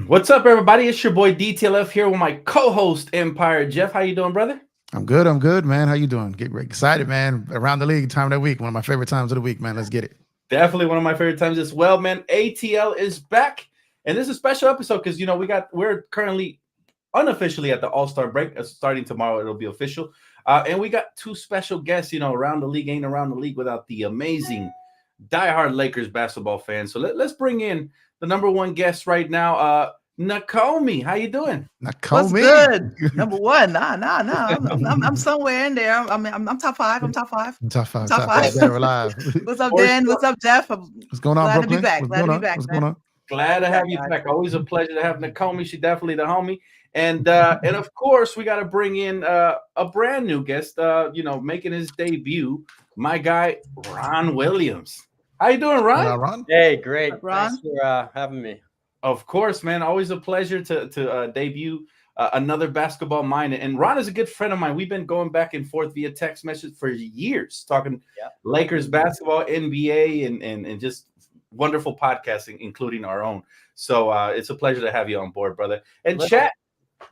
What's up, everybody? It's your boy DTLF here with my co-host Empire Jeff. How you doing, brother? I'm good. I'm good, man. How you doing? Get excited, man. Around the league time of the week. One of my favorite times of the week, man. Let's get it. Definitely one of my favorite times as well, man. ATL is back, and this is a special episode because we're currently unofficially at the All-Star break. Starting tomorrow, it'll be official, and we got two special guests. Around the league ain't around the league without the amazing diehard Lakers basketball fans. So let's bring in the number one guest right now, Nakomi. How you doing? What's Nakomi. good? Number one. Nah. I'm somewhere in there. I'm top five. I'm top five. Top five. Top Top five. five. Dead or alive. What's up, Dan? What's up, Jeff? What's going on, Glad to be Brooklyn? back. What's Glad to going be on? back, What's man. going on? Glad to have you back. Always a pleasure to have Nakomi. She definitely the homie. And of course, we got to bring in a brand new guest, making his debut, my guy, Ron Williams. How you doing, Ron? Ron? Hey, great. Ron? Thanks for having me. Of course, man. Always a pleasure to debut another basketball mind. And Ron is a good friend of mine. We've been going back and forth via text message for years, talking Lakers basketball, NBA, and just wonderful podcasting, including our own. So it's a pleasure to have you on board, brother. And chat.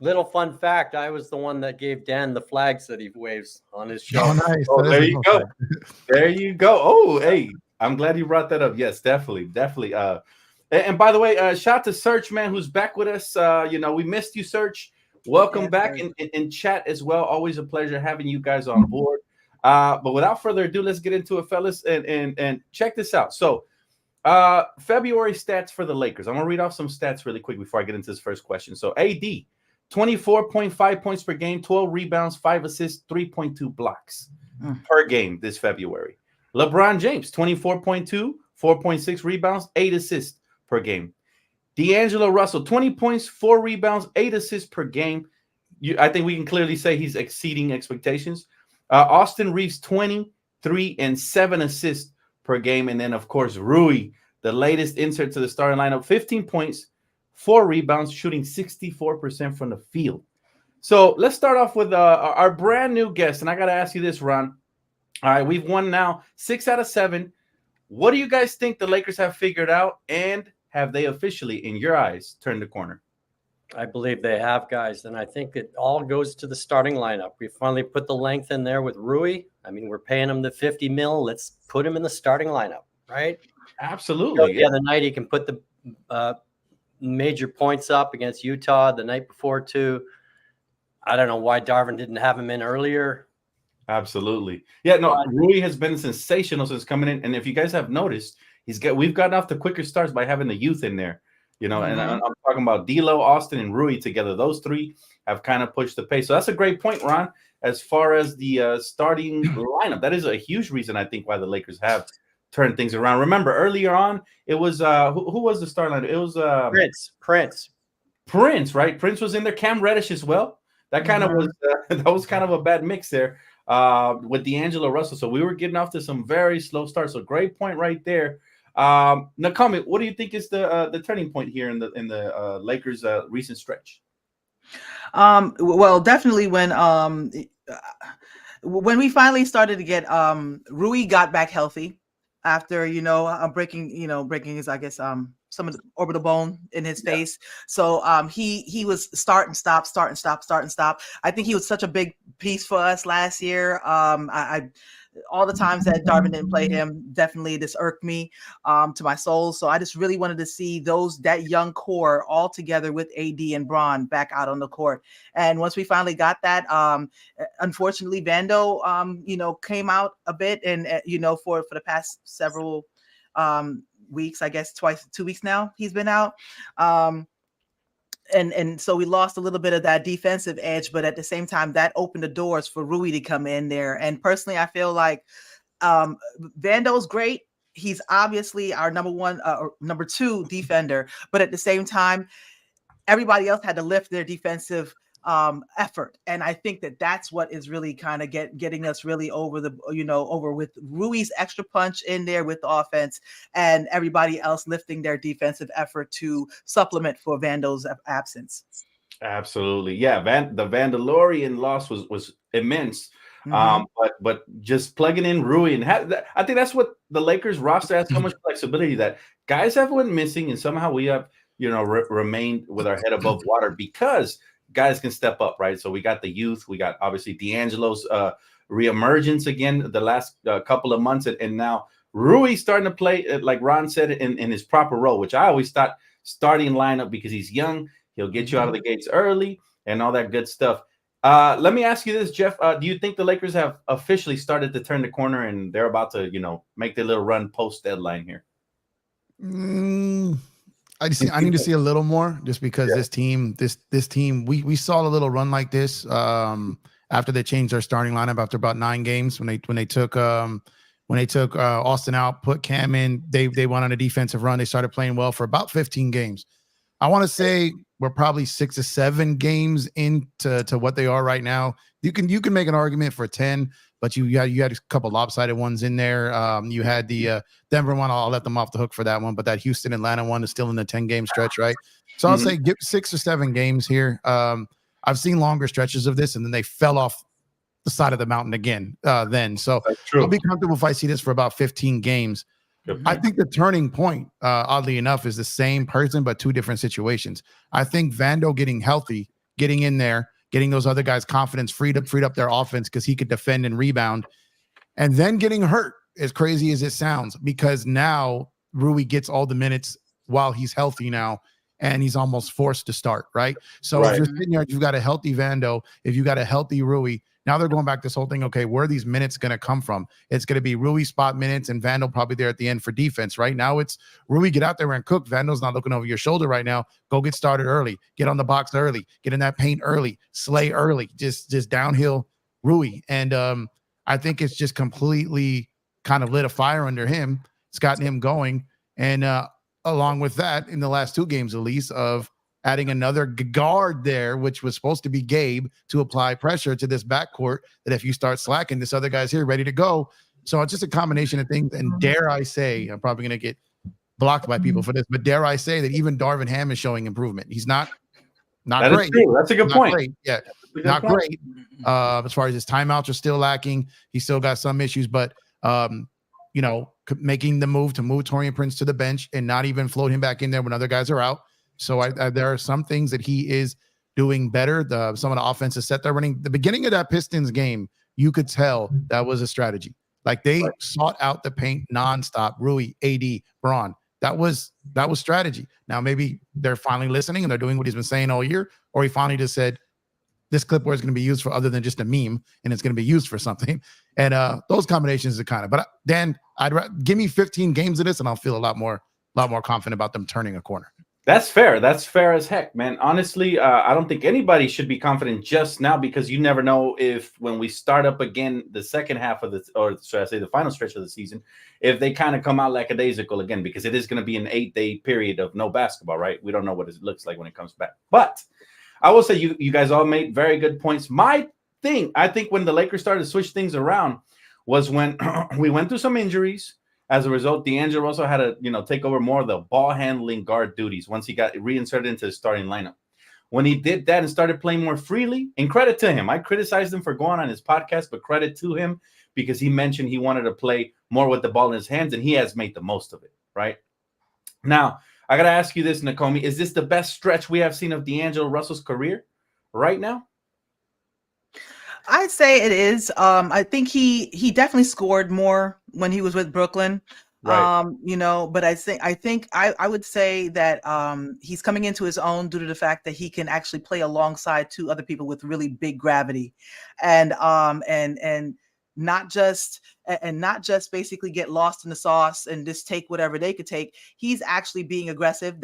Little fun fact, I was the one that gave Dan the flags that he waves on his show. Oh, nice. Oh, That there is you a go. fun fact. There you go. Oh, hey, I'm glad you brought that up. Yes, definitely. And by the way, shout out to Search, man, who's back with us. We missed you, Search. Welcome back in chat as well. Always a pleasure having you guys on board. But without further ado, let's get into it, fellas, and check this out. So, February stats for the Lakers. I'm gonna read off some stats really quick before I get into this first question. So, AD, 24.5 points per game, 12 rebounds, 5 assists, 3.2 blocks per game this February. LeBron James, 24.2, 4.6 rebounds, 8 assists per game. D'Angelo Russell, 20 points, 4 rebounds, 8 assists per game. I think we can clearly say he's exceeding expectations. Austin Reeves, 23 and 7 assists per game. And then, of course, Rui, the latest insert to the starting lineup, 15 points, 4 rebounds, shooting 64% from the field. So let's start off with our brand new guest. And I got to ask you this, Ron. All right, we've won now 6 out of 7. What do you guys think the Lakers have figured out? And have they officially, in your eyes, turned the corner? I believe they have, guys. And I think it all goes to the starting lineup. We finally put the length in there with Rui. I mean, we're paying him the $50 million. Let's put him in the starting lineup, right? Absolutely. The other night, he can put the major points up against Utah the night before, too. I don't know why Darvin didn't have him in earlier. Absolutely. Yeah, no, Rui has been sensational since coming in. And if you guys have noticed, we've gotten off the quicker starts by having the youth in there, and I'm talking about D'Lo, Austin, and Rui together. Those three have kind of pushed the pace. So that's a great point, Ron, as far as the starting lineup. That is a huge reason, I think, why the Lakers have turned things around. Remember, earlier on, it was who was the starting lineup? It was Prince, right? Prince was in there. Cam Reddish as well. That kind of was that was kind of a bad mix there with D'Angelo Russell. So we were getting off to some very slow starts. So great point right there. Nakomi, what do you think is the turning point here in the Lakers' recent stretch? Well, definitely when we finally started to get Rui got back healthy after breaking his, I guess, some of the orbital bone in his face. So he was start and stop. I think he was such a big piece for us last year. I all the times that Darvin didn't play him, definitely this irked me to my soul. So I just really wanted to see that young core all together with AD and Bron back out on the court. And once we finally got that, unfortunately, Vando, came out a bit, and for the past several weeks, I guess 2 weeks now, he's been out. And so we lost a little bit of that defensive edge, but at the same time, that opened the doors for Rui to come in there. And personally, I feel like Vando's great. He's obviously our number 2 defender, but at the same time, everybody else had to lift their defensive effort. And I think that's what is really kind of getting us really over with Rui's extra punch in there with the offense and everybody else lifting their defensive effort to supplement for Vando's absence. Absolutely. Yeah. The Vandalorian loss was immense. But just plugging in Rui and I think that's what the Lakers roster has so much flexibility that guys have went missing, and somehow we have remain with our head above water because guys can step up, right? So we got the youth, we got obviously D'Angelo's reemergence again the last couple of months, and now Rui starting to play, like Ron said, in his proper role, which I always thought starting lineup because he's young, he'll get you out of the gates early and all that good stuff. Let me ask you this, Jeff. Do you think the Lakers have officially started to turn the corner and they're about to, make their little run post deadline here? I need to see a little more just because this team, we saw a little run like this after they changed their starting lineup after about 9 games when they took Austin out, put Cam in. They went on a defensive run. They started playing well for about 15 games. I want to say we're probably 6 or 7 games into what they are right now. You can make an argument for 10, but you had a couple lopsided ones in there. You had the Denver one. I'll let them off the hook for that one, but that Houston Atlanta one is still in the 10-game stretch, right? So I'll say give 6 or 7 games here. I've seen longer stretches of this, and then they fell off the side of the mountain again. So I'll be comfortable if I see this for about 15 games. I think the turning point, oddly enough, is the same person, but 2 different situations. I think Vando getting healthy, getting in there, getting those other guys' confidence, freed up their offense because he could defend and rebound, and then getting hurt, as crazy as it sounds, because now Rui gets all the minutes while he's healthy now, and he's almost forced to start, right? So if you're sitting here, you've got a healthy Vando, if you got a healthy Rui, now they're going back this whole thing. Okay, where are these minutes going to come from? It's going to be Rui spot minutes and Vando probably there at the end for defense. Right now, it's Rui, get out there and cook. Vando's not looking over your shoulder right now. Go get started early. Get on the box early. Get in that paint early. Slay early. Just downhill Rui. And I think it's just completely kind of lit a fire under him. It's gotten him going. And along with that, in the last 2 games at least, of adding another guard there, which was supposed to be Gabe, to apply pressure to this backcourt that if you start slacking, this other guy's here ready to go. So it's just a combination of things. And dare I say, I'm probably going to get blocked by people for this, but dare I say that even Darvin Ham is showing improvement. He's not that great. That's a good point. Great. Yeah, not great. As far as his timeouts are still lacking. He's still got some issues, but making the move to move Taurean Prince to the bench and not even float him back in there when other guys are out. So there are some things that he is doing better. Some of the offensive set they're running. The beginning of that Pistons game, you could tell that was a strategy. Like they sought out the paint nonstop. Rui, AD, Braun. That was strategy. Now maybe they're finally listening and they're doing what he's been saying all year, or he finally just said, this clipboard is going to be used for other than just a meme, and it's going to be used for something. And those combinations are kind of. But Dan, give me 15 games of this, and I'll feel a lot more confident about them turning a corner. That's fair. That's fair as heck, man. Honestly, I don't think anybody should be confident just now because you never know if when we start up again the second half of or should I say the final stretch of the season, if they kind of come out lackadaisical again, because it is going to be an 8-day period of no basketball, right? We don't know what it looks like when it comes back. But I will say you guys all made very good points. My thing, I think when the Lakers started to switch things around was when we went through some injuries. As a result, D'Angelo also had to, take over more of the ball handling guard duties once he got reinserted into the starting lineup. When he did that and started playing more freely, and credit to him, I criticized him for going on his podcast, but credit to him because he mentioned he wanted to play more with the ball in his hands, and he has made the most of it, right? Now, I got to ask you this, Nakomi. Is this the best stretch we have seen of D'Angelo Russell's career right now? I'd say it is. I think he definitely scored more when he was with Brooklyn. Right. But I think I would say that he's coming into his own due to the fact that he can actually play alongside 2 other people with really big gravity, and not just basically get lost in the sauce and just take whatever they could take. He's actually being aggressive.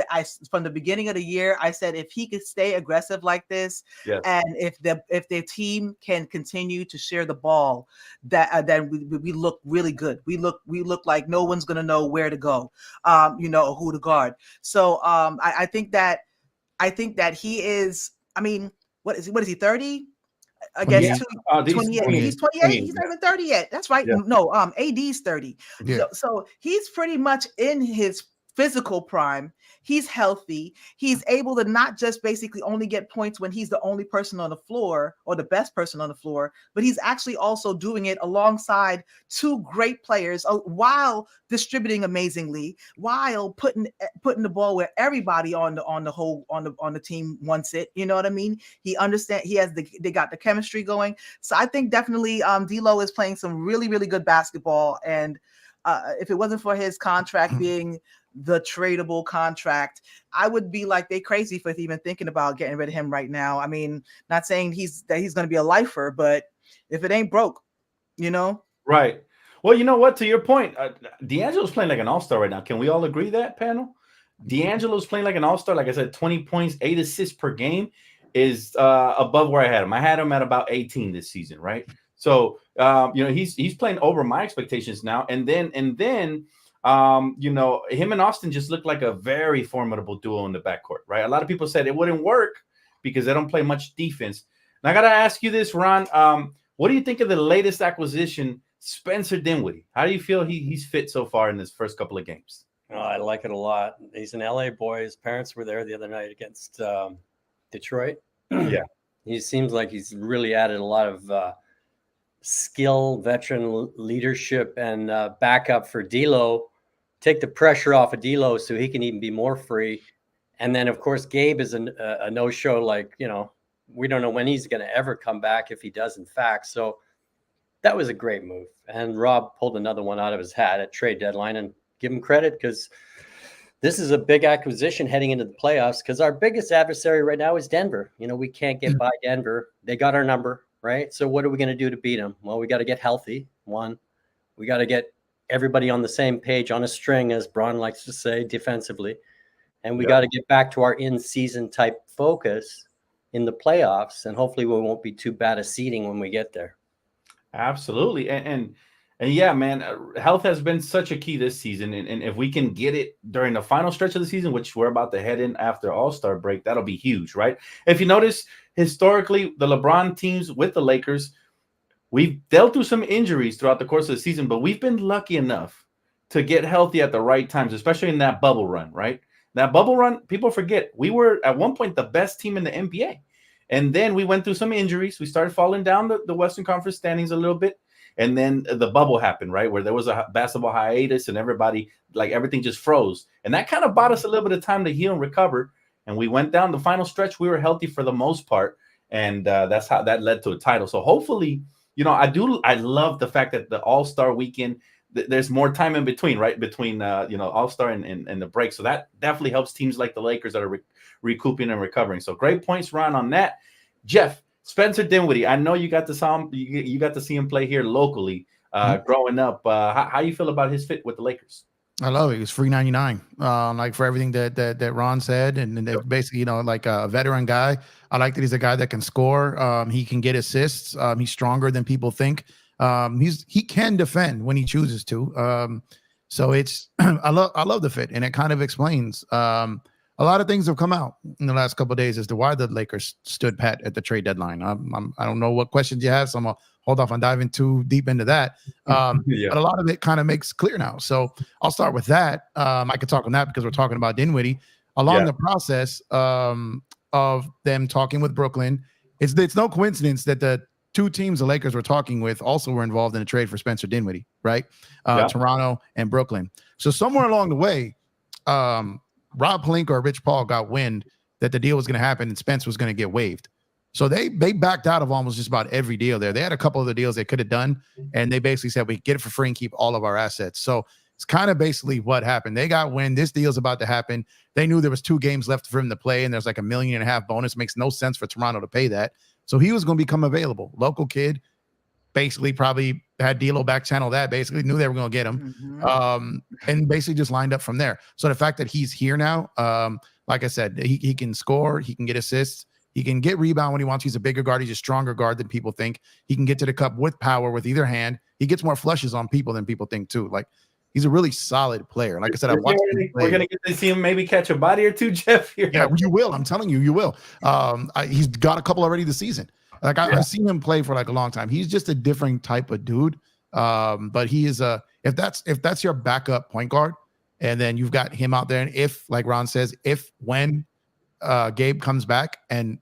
From the beginning of the year, I said if he could stay aggressive like this, yes, and if the team can continue to share the ball, then we look really good. We look like no one's gonna know where to go, who to guard. So I think that he is. I mean, what is he? 30? I guess 28. He's 28. He's not even 30 yet. That's right. Yeah. No, AD's 30. Yeah. So he's pretty much in his physical prime. He's healthy. He's able to not just basically only get points when he's the only person on the floor or the best person on the floor, but he's actually also doing it alongside two great players while distributing amazingly, while putting the ball where everybody on the team wants it. You know what I mean? He understands. They got the chemistry going. So I think definitely D'Lo is playing some really, really good basketball. And if it wasn't for his contract being the tradable contract, I would be like they crazy for even thinking about getting rid of him right now. I mean, not saying he's going to be a lifer, but if it ain't broke, you know? Right. Well, you know what? To your point, D'Angelo's playing like an all-star right now. Can we all agree that, panel? D'Angelo's playing like an all-star. Like I said, 20 points, 8 assists per game is above where I had him. I had him at about 18 this season, right? So, he's playing over my expectations now. And then, him and Austin just look like a very formidable duo in the backcourt, right? A lot of people said it wouldn't work because they don't play much defense. Now, I got to ask you this, Ron. What do you think of the latest acquisition, Spencer Dinwiddie? How do you feel he's fit so far in his first couple of games? Oh, I like it a lot. He's an LA boy. His parents were there the other night against Detroit. Yeah. He seems like he's really added a lot of skill, veteran leadership, and backup for D'Lo. Take the pressure off of D'Lo so he can even be more free. And then, of course, Gabe is a no-show. Like, we don't know when he's going to ever come back, if he does, in fact. So that was a great move. And Rob pulled another one out of his hat at trade deadline, and give him credit because this is a big acquisition heading into the playoffs, because our biggest adversary right now is Denver. We can't get by Denver. They got our number, right? So what are we going to do to beat them? Well, we got to get healthy. One, we got to get everybody on the same page, on a string, as Bron likes to say, defensively. And we got to get back to our in-season type focus in the playoffs. And hopefully we won't be too bad a seeding when we get there. Absolutely. And yeah, man, health has been such a key this season. And if we can get it during the final stretch of the season, which we're about to head in after All-Star break, that'll be huge, right? If you notice, historically, the LeBron teams with the Lakers, we've dealt through some injuries throughout the course of the season, but we've been lucky enough to get healthy at the right times, especially in that bubble run, right? That bubble run, people forget, we were at one point the best team in the NBA. And then we went through some injuries. We started falling down the Western Conference standings a little bit. And then the bubble happened, right? Where there was a basketball hiatus and everything just froze. And that kind of bought us a little bit of time to heal and recover. And we went down the final stretch. We were healthy for the most part. And that's how that led to a title. So hopefully, I love the fact that the All-Star weekend, there's more time in between, right? Between, All-Star and the break. So that definitely helps teams like the Lakers that are recouping and recovering. So great points, Ron, on that. Jeff, Spencer Dinwiddie, I know you got to see him play here locally growing up. How you feel about his fit with the Lakers? I love it. It was free 99. Like for everything that Ron said, and basically, like a veteran guy. I like that he's a guy that can score. He can get assists. He's stronger than people think. He can defend when he chooses to. So it's I love the fit, and it kind of explains a lot of things have come out in the last couple of days as to why the Lakers stood pat at the trade deadline. I don't know what questions you have, so I'm gonna hold off on diving too deep into that. But a lot of it kind of makes clear now. So I'll start with that. I could talk on that because we're talking about Dinwiddie. Along the process of them talking with Brooklyn, it's no coincidence that the two teams the Lakers were talking with also were involved in a trade for Spencer Dinwiddie, right? Toronto and Brooklyn. So somewhere along the way, Rob Pelinka or Rich Paul got wind that the deal was going to happen and Spence was going to get waived. So they backed out of almost just about every deal there. They had a couple of the deals they could have done, and they basically said, we get it for free and keep all of our assets. So it's kind of basically what happened. They got wind. This deal's about to happen. They knew there was 2 games left for him to play, and there's like $1.5 million bonus. Makes no sense for Toronto to pay that. So he was going to become available. Local kid, basically probably had D'Lo back channel that, basically knew they were going to get him, and basically just lined up from there. So the fact that he's here now, like I said, he can score, he can get assists, he can get rebound when he wants. He's a bigger guard. He's a stronger guard than people think. He can get to the cup with power with either hand. He gets more flushes on people than people think too. Like, he's a really solid player. Like I said, we're going to get to see him maybe catch a body or two, Jeff. Here. Yeah, you will. I'm telling you, you will. He's got a couple already this season. Like I've seen him play for like a long time. He's just a different type of dude. But he is if that's your backup point guard And then you've got him out there. And if, like Ron says, when Gabe comes back, and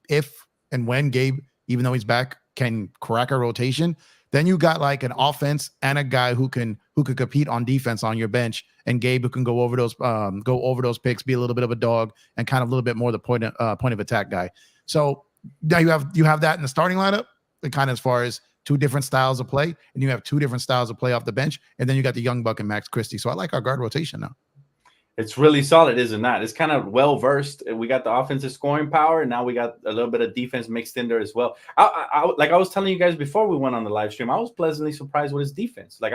when Gabe, even though he's back, can crack a rotation, then you got like an offense and a guy who could compete on defense on your bench, and Gabe who can go over those picks, be a little bit of a dog, and kind of a little bit more the point of attack guy. So now you have that in the starting lineup, kind of as far as two different styles of play, and you have two different styles of play off the bench, and then you got the young buck and Max Christie. So I like our guard rotation now. It's really solid, is it not? It's kind of well versed. We got the offensive scoring power, and now we got a little bit of defense mixed in there as well. Like I was telling you guys before we went on the live stream, I was pleasantly surprised with his defense. Like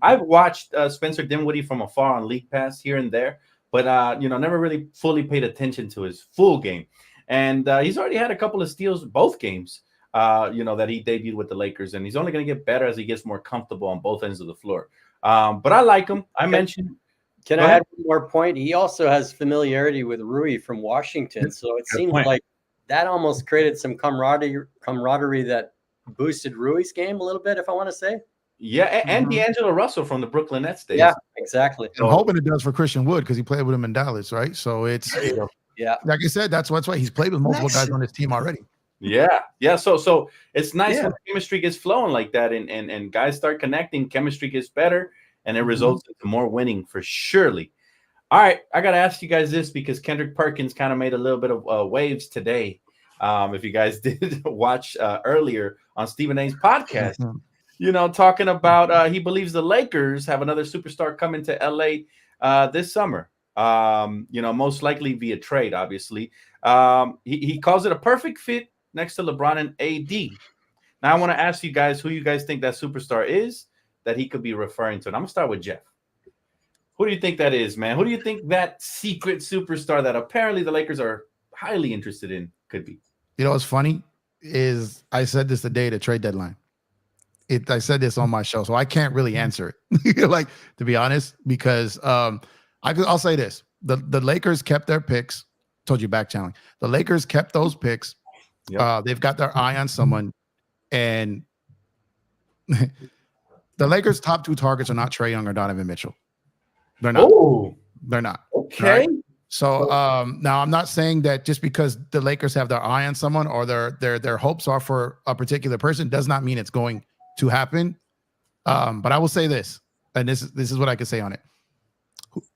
I've watched Spencer Dinwiddie from afar on League Pass here and there, but never really fully paid attention to his full game. And he's already had a couple of steals both games. That he debuted with the Lakers, and he's only going to get better as he gets more comfortable on both ends of the floor. But I like him. Can I add one more point? He also has familiarity with Rui from Washington, so it seems like that almost created some camaraderie that boosted Rui's game a little bit, if I want to say. Yeah, and D'Angelo Russell from the Brooklyn Nets days. Yeah, exactly. I'm hoping it does for Christian Wood because he played with him in Dallas, right? So it's like I said, that's why he's played with multiple guys on his team already. Yeah. So it's nice when chemistry gets flowing like that, and guys start connecting, chemistry gets better, and it results into more winning for surely. All right, I got to ask you guys this because Kendrick Perkins kind of made a little bit of waves today. If you guys did watch earlier on Stephen A's podcast, talking about he believes the Lakers have another superstar coming to LA this summer. Most likely via trade, obviously. He calls it a perfect fit next to LeBron and AD. Now, I want to ask you guys who you guys think that superstar is that he could be referring to. And I'm going to start with Jeff. Who do you think that is, man? Who do you think that secret superstar that apparently the Lakers are highly interested in could be? You know what's funny is I said this the day of the trade deadline. I said this on my show, so I can't really answer it, like, to be honest, because I'll say this. The Lakers kept their picks. Told you back channeling. The Lakers kept those picks. Yep. They've got their eye on someone, and the Lakers' top two targets are not Trae Young or Donovan Mitchell. They're not. Oh, they're not. Okay. Right? So now I'm not saying that just because the Lakers have their eye on someone or their hopes are for a particular person does not mean it's going to happen. But I will say this, and this is what I can say on it.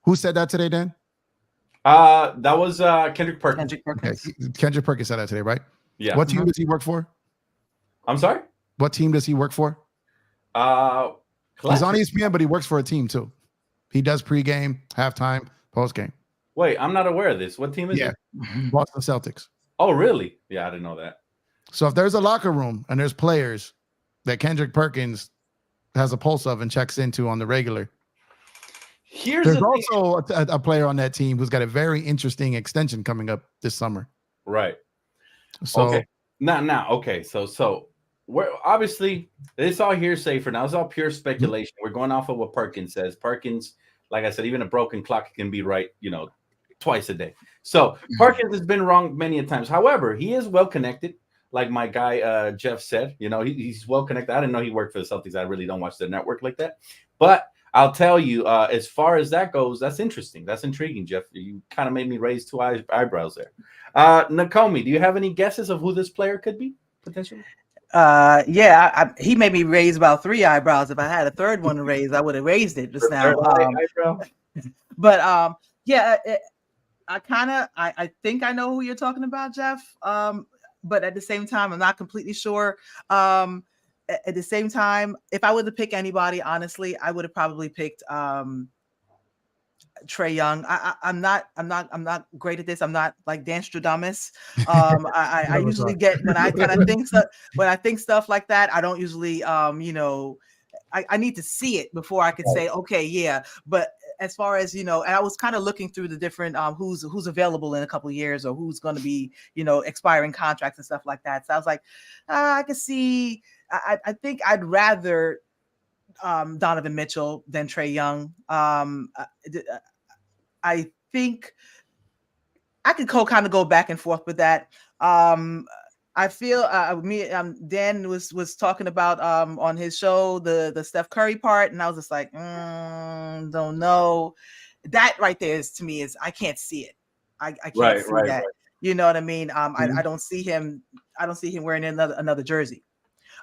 Who said that today, Dan? That was Kendrick Perkins. Okay. Kendrick Perkins said that today, right? Yeah. What team does he work for? I'm sorry? What team does he work for? He's on ESPN, but he works for a team too. He does pregame, halftime, postgame. Wait, I'm not aware of this. What team is it? Boston Celtics. Oh, really? Yeah, I didn't know that. So if there's a locker room and there's players that Kendrick Perkins has a pulse of and checks into on the regular, there's also a player on that team who's got a very interesting extension coming up this summer. Right. So okay. Okay. So we're obviously it's all hearsay for now. It's all pure speculation. We're going off of what Perkins says. Perkins, like I said, even a broken clock can be right, twice a day. So Perkins has been wrong many a times. However, he is well connected. Like my guy Jeff said, he's well connected. I didn't know he worked for the Celtics. I really don't watch the network like that. But I'll tell you, as far as that goes, that's interesting. That's intriguing, Jeff. You kind of made me raise two eyebrows there. Nakomi, do you have any guesses of who this player could be potentially? He made me raise about three eyebrows. If I had a third one to raise, I would have raised it just now. I think I know who you're talking about, Jeff. But at the same time, I'm not completely sure. At the same time, if I were to pick anybody, honestly, I would have probably picked Trae Young. I'm not great at this. I'm not like Dan Stradamus. I usually get when I think stuff like that, I don't usually I need to see it before I could say, okay, yeah. But as far as, and I was kind of looking through the different who's available in a couple of years or who's going to be, expiring contracts and stuff like that. So I was like, I can see. I think I'd rather Donovan Mitchell than Trae Young. I think I could kind of go back and forth with that. I feel Dan was talking about on his show the Steph Curry part, and I was just like, don't know. that right there is, to me, is I can't see it. I can't Right, see right, that. right. You know what I mean? I don't see him. I don't see him wearing another jersey.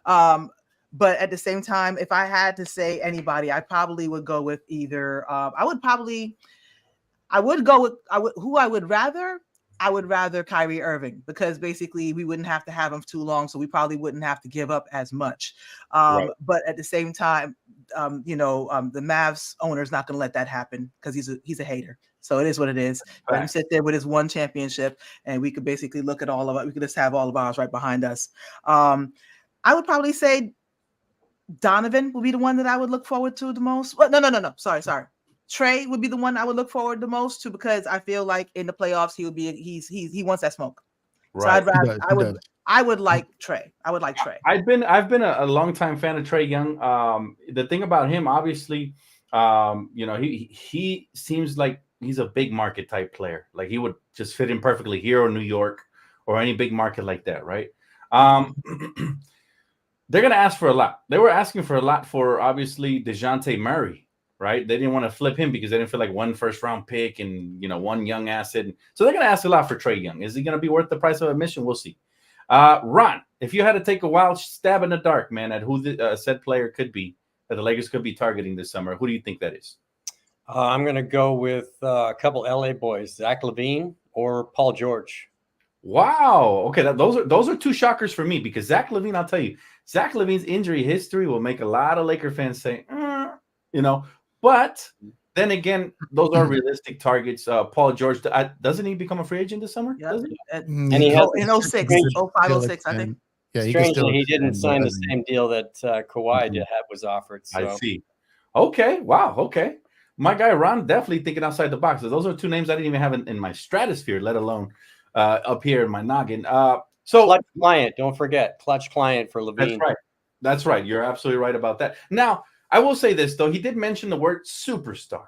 But at the same time, if I had to say anybody, I probably would go with either. I would rather Kyrie Irving, because basically we wouldn't have to have him too long, so we probably wouldn't have to give up as much. Right. But at the same time, the Mavs owner is not going to let that happen, because he's a hater. So it is what it is. Let him sit there with his one championship, and we could basically look at all of it. We could just have all of ours right behind us. I would probably say Donovan would be the one that I would look forward to the most. Well, no. Sorry. Trey would be the one I would look forward the most to, because I feel like in the playoffs he wants that smoke. Right. So I would like Trey. I would like Trey. I've been a longtime fan of Trey Young. The thing about him, obviously, he seems like he's a big market type player. Like he would just fit in perfectly here or New York or any big market like that, right? They're gonna ask for a lot. They were asking for a lot for obviously DeJounte Murray, right? They didn't want to flip him because they didn't feel like one first-round pick and one young asset. So they're gonna ask a lot for Trey Young. Is he gonna be worth the price of admission? We'll see. Ron, if you had to take a wild stab in the dark, man, at who the said player could be that the Lakers could be targeting this summer, who do you think that is? I'm going to go with a couple LA boys, Zach LaVine or Paul George. Wow. Okay, those are two shockers for me, because Zach LaVine, I'll tell you, Zach LaVine's injury history will make a lot of Laker fans say, but then again, those are realistic targets. Paul George, doesn't he become a free agent this summer? Yeah. And he has in 06, 05, 06, I think. Yeah, strangely, he didn't sign the same deal that Kawhi was offered. So. I see. Okay. Wow. Okay. My guy Ron definitely thinking outside the box. So those are two names I didn't even have in my stratosphere, let alone up here in my noggin. So Clutch Client, don't forget Clutch Client for LaVine. That's right. You're absolutely right about that. Now, I will say this though, he did mention the word superstar.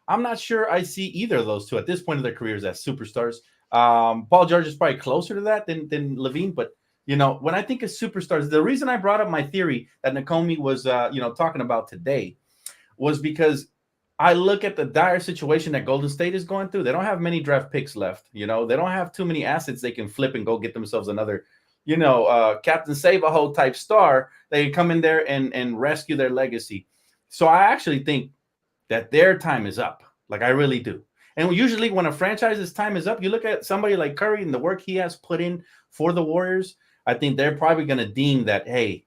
I'm not sure I see either of those two at this point of their careers as superstars. Paul George is probably closer to that than LaVine, but when I think of superstars, the reason I brought up my theory that Nakomi was talking about today was because I look at the dire situation that Golden State is going through. They don't have many draft picks left. They don't have too many assets they can flip and go get themselves another, Captain Save-A-Ho type star. They can come in there and rescue their legacy. So I actually think that their time is up. Like I really do. And usually when a franchise's time is up, you look at somebody like Curry and the work he has put in for the Warriors. I think they're probably going to deem that, hey,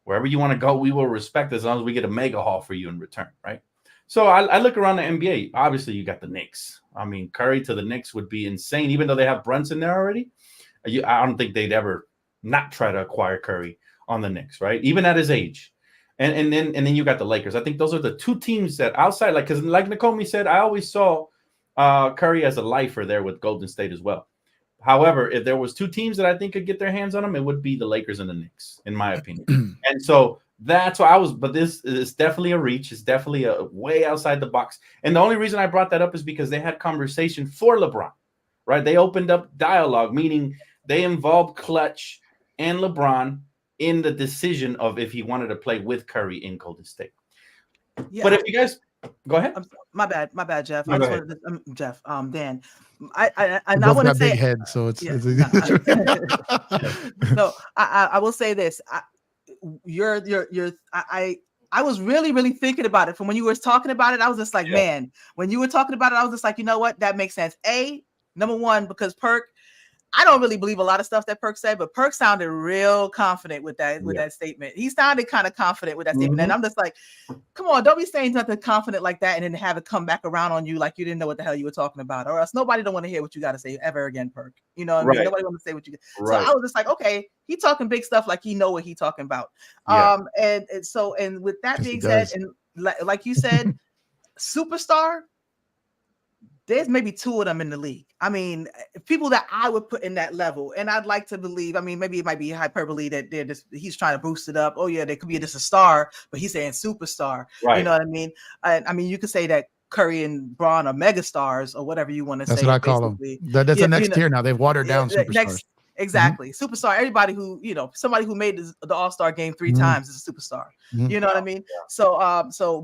wherever you want to go, we will respect as long as we get a mega haul for you in return, right? So I look around the NBA. Obviously, you got the Knicks. I mean, Curry to the Knicks would be insane, even though they have Brunson there already. I don't think they'd ever not try to acquire Curry on the Knicks, right? Even at his age. And then you got the Lakers. I think those are the two teams that outside, because like Nakomi said, I always saw Curry as a lifer there with Golden State as well. However, if there was two teams that I think could get their hands on him, it would be the Lakers and the Knicks, in my opinion. And so that's why but this is definitely a reach. It's definitely a way outside the box. And the only reason I brought that up is because they had conversation for LeBron, right? They opened up dialogue, meaning they involved Clutch and LeBron in the decision of if he wanted to play with Curry in Golden State. Yeah. But if you guys go ahead. My bad, Jeff. No, I just wanted to, Jeff, Dan. I want to say big head, so it's no. I will say this. I was really thinking about it from when you were talking about it. I was just like, man, when you were talking about it, I was just like, you know what? That makes sense. Number one, because Perk, I don't really believe a lot of stuff that Perk said, but Perk sounded real confident with that statement. He sounded kind of confident with that statement. And I'm just like, come on, don't be saying something confident like that and then have it come back around on you like you didn't know what the hell you were talking about, or else nobody don't want to hear what you got to say ever again, Perk. You know what I mean? Nobody want to say what you So I was just like, okay, he talking big stuff like he know what he talking about. And with that being said, and like you said, superstar, there's maybe two of them in the league. I mean, people that I would put in that level, and I'd like to believe. I mean, maybe it might be hyperbole that he's trying to boost it up. Oh yeah, they could be just a star, but he's saying superstar. Right. You know what I mean? I mean, you could say that Curry and Braun are mega stars or whatever you want to say. That's what I call them. That's the next tier now. They've watered down superstars. Exactly. Superstar. Everybody who, somebody who made the All-Star game 3 times is a superstar. You know what I mean? So,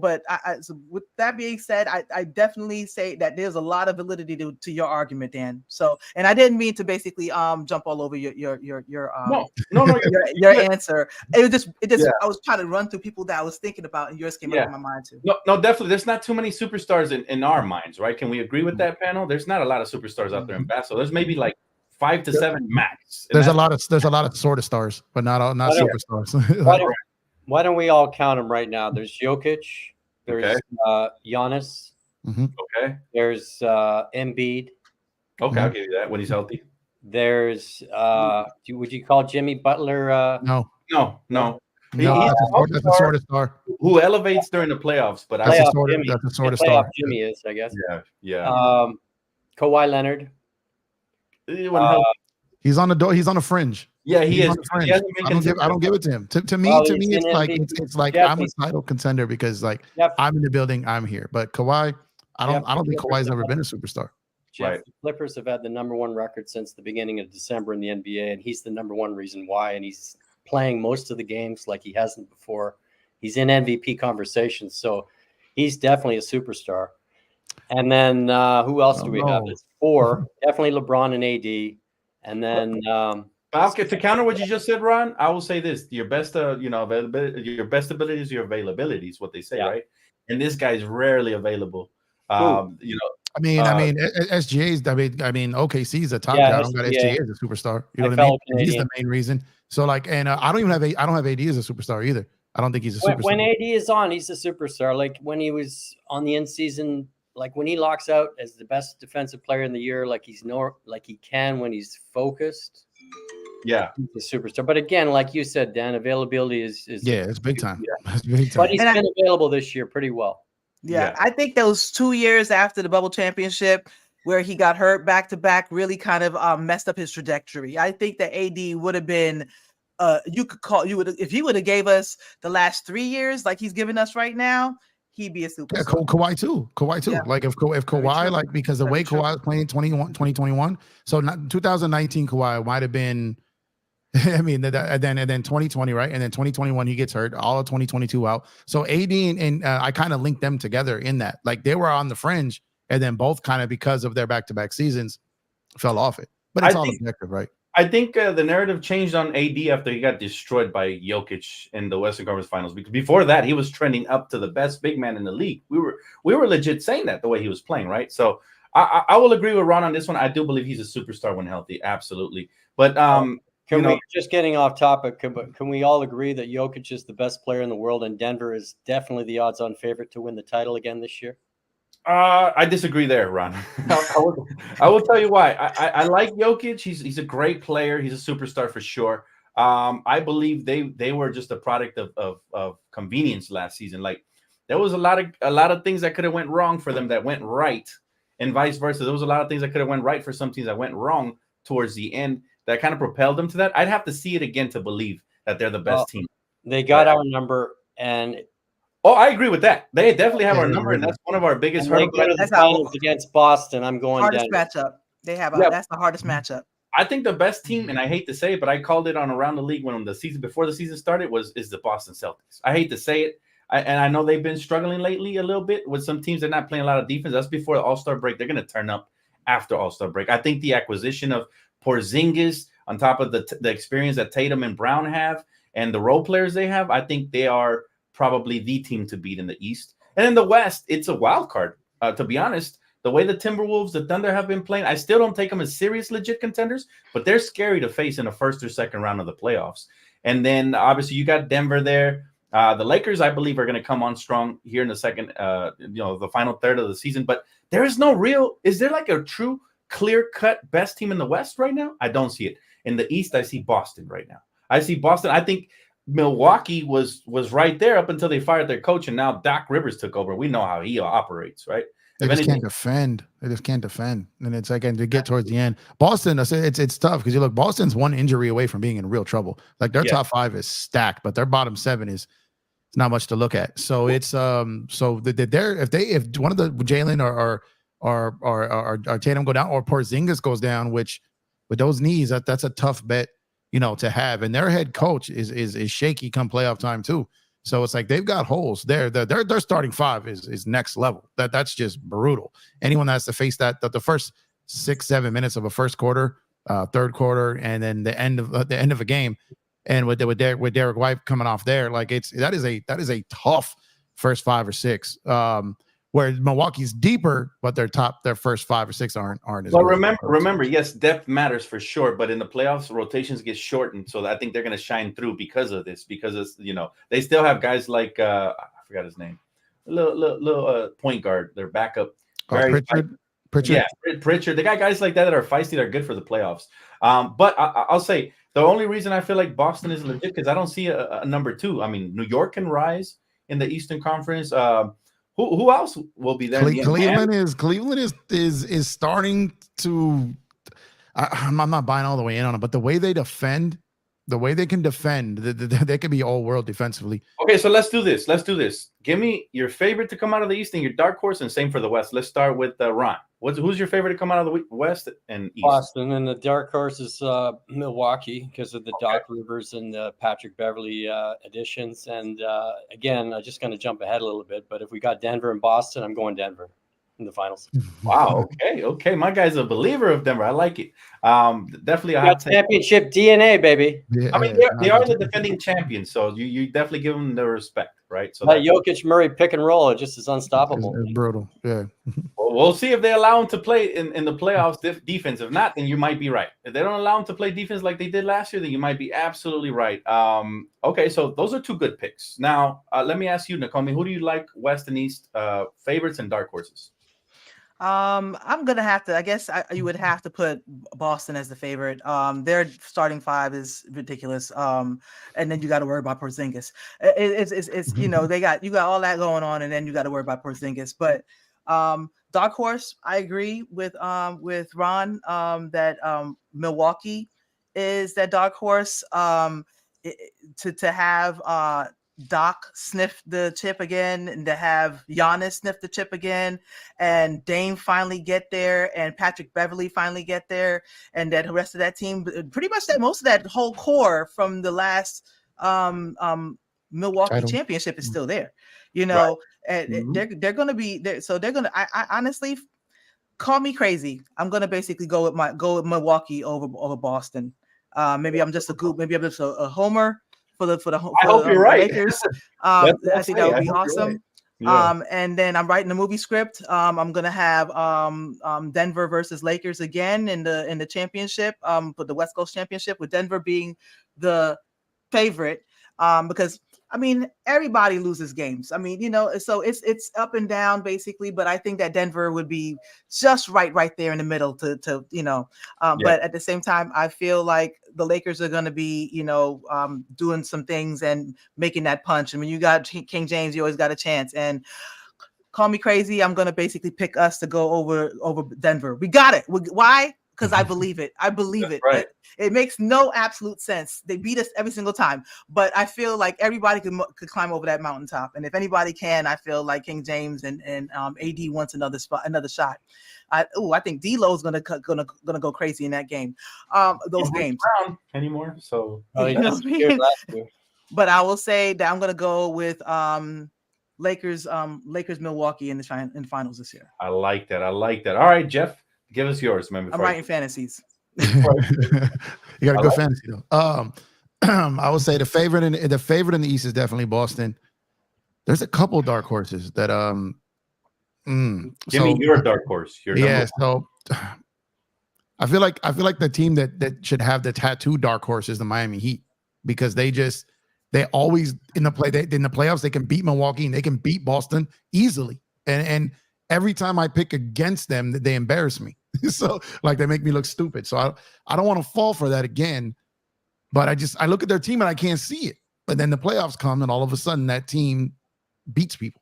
but so with that being said, I definitely say that there's a lot of validity to your argument, Dan. So, and I didn't mean to basically jump all over your your answer. It just I was trying to run through people that I was thinking about, and yours came up in my mind too. No, definitely. There's not too many superstars in our minds, right? Can we agree with that panel? There's not a lot of superstars out there in basketball. There's maybe like 5 to 7 max. There's a lot of sort of stars, but not superstars. Why don't we all count them right now? There's Jokic, there's Giannis, there's Embiid. Okay, I'll give you that when he's healthy. There's would you call Jimmy Butler? No. He's that's a sort of star who elevates during the playoffs, but that's a sort of star. Jimmy is, I guess. Yeah. Kawhi Leonard. He's on the fringe. Yeah, he is. I don't give it to him. To me, it's like I'm a title contender because I'm in the building, I'm here. But Kawhi, I don't think Kawhi's ever been a superstar. The Clippers have had the #1 record since the beginning of December in the NBA, and he's the #1 reason why. And he's playing most of the games like he hasn't before. He's in MVP conversations, so he's definitely a superstar. And then who else do we have? It's 4. Definitely LeBron and AD. And then to counter what you just said, Ron, I will say this: your best, availability, your best ability is your availability, is what they say, right? And this guy's rarely available. I mean, SGA's. I mean, OKC is a top guy. I don't got SGA as a superstar. You know what I mean? He's the main reason. So I don't have AD as a superstar either. I don't think he's a superstar. When AD is on, he's a superstar. Like when he was on the end season, like when he locks out as the best defensive player in the year, like he can when he's focused. Yeah, he's a superstar. But again, like you said, Dan, availability is it's big time. Yeah. It's big time. But he's been available this year pretty well. Yeah, I think those 2 years after the bubble championship where he got hurt back to back really kind of messed up his trajectory. I think that AD would have been if he would have gave us the last 3 years like he's giving us right now, he'd be a superstar. Yeah, Kawhi too. Yeah. Like if Kawhi, because the way Kawhi was playing 2021, so 2019 Kawhi might have been. I mean, and then 2020, right? And then 2021, he gets hurt. All of 2022 out. So AD and I kind of linked them together in that, like they were on the fringe, and then both kind of because of their back-to-back seasons fell off it. But it's all objective, right? I think the narrative changed on AD after he got destroyed by Jokic in the Western Conference Finals. Because before that, he was trending up to the best big man in the league. We were legit saying that the way he was playing, right? So I will agree with Ron on this one. I do believe he's a superstar when healthy, absolutely. But just getting off topic, can we all agree that Jokic is the best player in the world and Denver is definitely the odds-on favorite to win the title again this year? I disagree there, Ron. I will tell you why. I like Jokic. He's a great player. He's a superstar for sure. I believe they were just a product of convenience last season. Like there was a lot of things that could have went wrong for them that went right, and vice versa. There was a lot of things that could have went right for some teams that went wrong towards the end. That kind of propelled them to that. I'd have to see it again to believe that they're the best team. They got our number, and I agree with that. They definitely have our number, and that's one of our biggest hurdles. That's finals against Boston. I'm going hardest matchup. They have that's the hardest matchup. I think the best team, and I hate to say it, but I called it on Around the League when before the season started is the Boston Celtics. I hate to say it, and I know they've been struggling lately a little bit with some teams that are not playing a lot of defense. That's before the All-Star break. They're going to turn up after All-Star break. I think the acquisition of Porzingis, on top of the experience that Tatum and Brown have and the role players they have, I think they are probably the team to beat in the East. And in the West, it's a wild card. To be honest, the way the Timberwolves, the Thunder have been playing, I still don't take them as serious, legit contenders, but they're scary to face in the first or second round of the playoffs. And then obviously you got Denver there. The Lakers, I believe, are going to come on strong here in the second, the final third of the season. But there is is there like a true clear-cut best team in the West right now? I don't see it. In the East, I see Boston right now. I see Boston. I think Milwaukee was right there up until they fired their coach, and now Doc Rivers took over. We know how he operates, right? They just can't defend. They just can't defend. And it's like, and to get towards the end, Boston, it's tough because you look, Boston's one injury away from being in real trouble. Like their top 5 is stacked, but their bottom 7 is not much to look at. So it's if one of the Jalen or Tatum go down or Porzingis goes down, which with those knees, that's a tough bet, to have. And their head coach is shaky come playoff time too. So it's like they've got holes there. Their starting five is next level. That's just brutal. Anyone that has to face that the first 6-7 minutes of a first quarter, third quarter, and then the end of a game, and with Derek White coming off there, like that is a tough first 5 or 6. Where Milwaukee's deeper, but their first 5 or 6 aren't as well, good. remember, yes, depth matters for sure, but in the playoffs, rotations get shortened, so I think they're going to shine through because of this. Because it's, they still have guys like I forgot his name, little point guard, their backup, Pritchard. Yeah, Pritchard. They got guys like that are feisty, that are good for the playoffs. But I'll say the only reason I feel like Boston is legit because I don't see a number 2. I mean, New York can rise in the Eastern Conference. Who else will be there? Cleveland is starting to. I'm not buying all the way in on it, but the way they defend, the way they can defend, they could be all world defensively. Okay, so let's do this. Give me your favorite to come out of the East and your dark horse, and same for the West. Let's start with Ron. Who's your favorite to come out of the West and East? Boston, and the dark horse is Milwaukee because of the Doc Rivers and the Patrick Beverly additions. And again, I'm just going to jump ahead a little bit, but if we got Denver and Boston, I'm going Denver in the finals. Wow. Okay. My guy's a believer of Denver. I like it. Definitely a hot championship DNA, baby. Yeah, I mean, they are the defending champions, so you definitely give them the respect, right? So that Jokic Murray pick and roll just is unstoppable. It's brutal. Yeah. Well, we'll see if they allow him to play in the playoffs defense. If not, then you might be right. If they don't allow him to play defense like they did last year, then you might be absolutely right. Okay, so those are 2 good picks. Now, let me ask you, Nakomi, who do you like, West and East, favorites and dark horses? I'm gonna have to. I guess you would have to put Boston as the favorite. Their starting 5 is ridiculous. And then you got to worry about Porzingis. It's you got all that going on, and then you got to worry about Porzingis. But dark horse, I agree with Ron that Milwaukee is that dark horse. To have Doc sniff the chip again, and to have Giannis sniff the chip again, and Dame finally get there, and Patrick Beverly finally get there, and that the rest of that team, pretty much that most of that whole core from the last Milwaukee championship is still there, right. And they're going to be there. So they're going to, I honestly, call me crazy, I'm going to basically go with Milwaukee over Boston. Maybe I'm just a homer for the I hope you're right. Lakers. I think that would be awesome. Right. Yeah. And then I'm writing a movie script. I'm gonna have Denver versus Lakers again in the championship, for the West Coast Championship, with Denver being the favorite. Because I mean, everybody loses games. I mean, so it's up and down basically, but I think that Denver would be just right there in the middle to but at the same time, I feel like the Lakers are going to be, doing some things and making that punch. I mean, you got King James, you always got a chance. And call me crazy, I'm going to basically pick us to go over Denver. We got it. Why? Because I believe it. That's right. It makes no absolute sense. They beat us every single time, but I feel like everybody could climb over that mountaintop. And if anybody can, I feel like King James and AD wants another shot. I think D'Lo's gonna go crazy in that game. Those games anymore. So but I will say that I'm gonna go with Lakers Milwaukee in the finals this year. I like that. All right, Jeff. Give us yours, man. I'm writing fantasies. You got a good fantasy though. I would say the favorite in the East is definitely Boston. There's a couple dark horses that Give me your dark horse. So I feel like the team that should have the tattoo dark horse is the Miami Heat, because they always in the playoffs they can beat Milwaukee and they can beat Boston easily, and every time I pick against them, they embarrass me. So like they make me look stupid. So I don't want to fall for that again. But I look at their team and I can't see it. But then the playoffs come and all of a sudden that team beats people.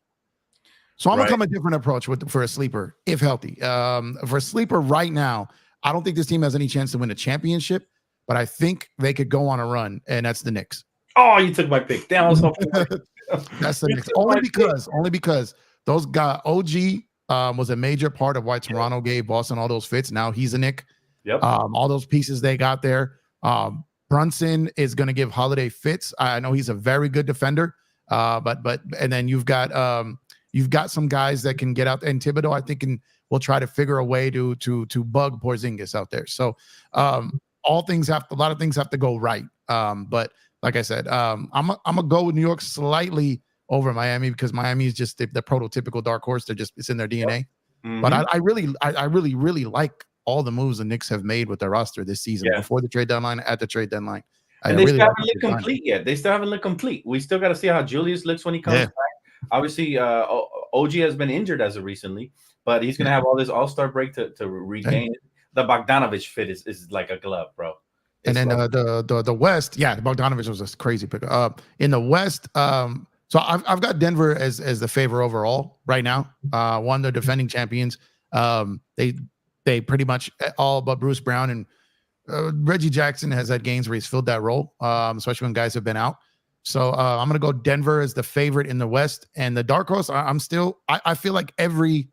So I'm gonna come a different approach for a sleeper, if healthy. For a sleeper right now, I don't think this team has any chance to win a championship, but I think they could go on a run, and that's the Knicks. Oh, you took my pick. Damn, I was hoping. That's the Knicks. Only because those guys, OG was a major part of why Toronto gave Boston all those fits. Now he's a Knick. Yep. All those pieces they got there. Brunson is going to give Holiday fits. I know he's a very good defender, but and then you've got some guys that can get out. And Thibodeau, I think, will try to figure a way to bug Porzingis out there. So a lot of things have to go right. But like I said, I'm gonna go with New York slightly over Miami because Miami is just the prototypical dark horse. It's in their DNA. Mm-hmm. But I really like all the moves the Knicks have made with their roster this season, before the trade deadline, at the trade deadline. And they still haven't looked complete yet. They still haven't looked complete. We still got to see how Julius looks when he comes back. Obviously, OG has been injured as of recently, but he's going to have all this all-star break to regain it. The Bogdanovich fit is like a glove, bro. And then the West, the Bogdanovich was a crazy pick. In the West, so I've got Denver as the favor overall right now. One, they're defending champions. They pretty much all but Bruce Brown and Reggie Jackson has had games where he's filled that role, especially when guys have been out. So I'm going to go Denver as the favorite in the West. And the dark horse, I feel like every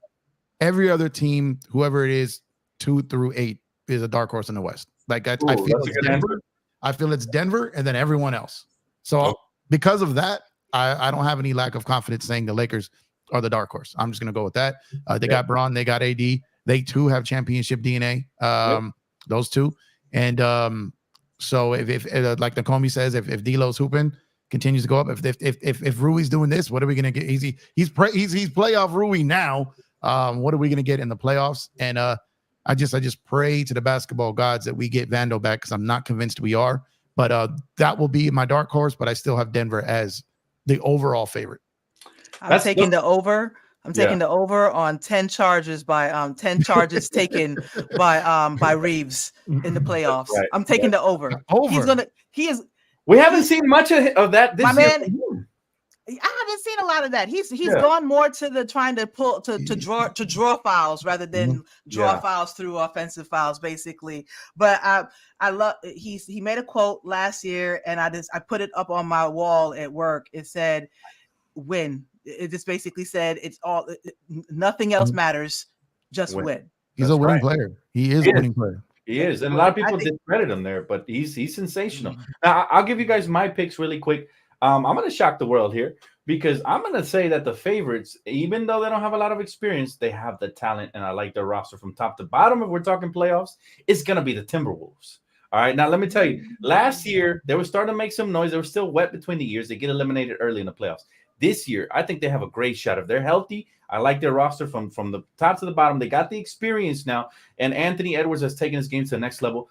other team, whoever it is, 2 through 8 is a dark horse in the West. Like I feel it's Denver. I feel it's Denver and then everyone else. So because of that, I don't have any lack of confidence saying the Lakers are the dark horse. I'm just going to go with that. They got Braun, they got AD. They too have championship DNA. Those two. And so if like Nakomi says, if D'Lo's hooping continues to go up, if Rui's doing this, what are we gonna get? He's playoff Rui now. What are we gonna get in the playoffs? And I just pray to the basketball gods that we get Vando back because I'm not convinced we are. But that will be my dark horse. But I still have Denver as the overall favorite. I'm taking the over. I'm taking the over on 10 charges taken by Reeves in the playoffs. Right. I'm taking the over. We haven't seen much of that this year. I haven't seen a lot of that. He's gone more to trying to pull to draw fouls rather than draw fouls through offensive fouls, basically. But I love he made a quote last year, and I put it up on my wall at work. It said, "Win." It just basically said nothing else matters, just win. He's a winning player. He is a winning player. He is, and a lot of people discredit him there, but he's sensational. Now I'll give you guys my picks really quick. I'm going to shock the world here because I'm going to say that the favorites, even though they don't have a lot of experience, they have the talent, and I like their roster from top to bottom. If we're talking playoffs, it's going to be the Timberwolves. All right, now let me tell you, last year they were starting to make some noise. They were still wet between the ears. They get eliminated early in the playoffs. This year, I think they have a great shot. If they're healthy, I like their roster from the top to the bottom. They got the experience now, and Anthony Edwards has taken his game to the next level.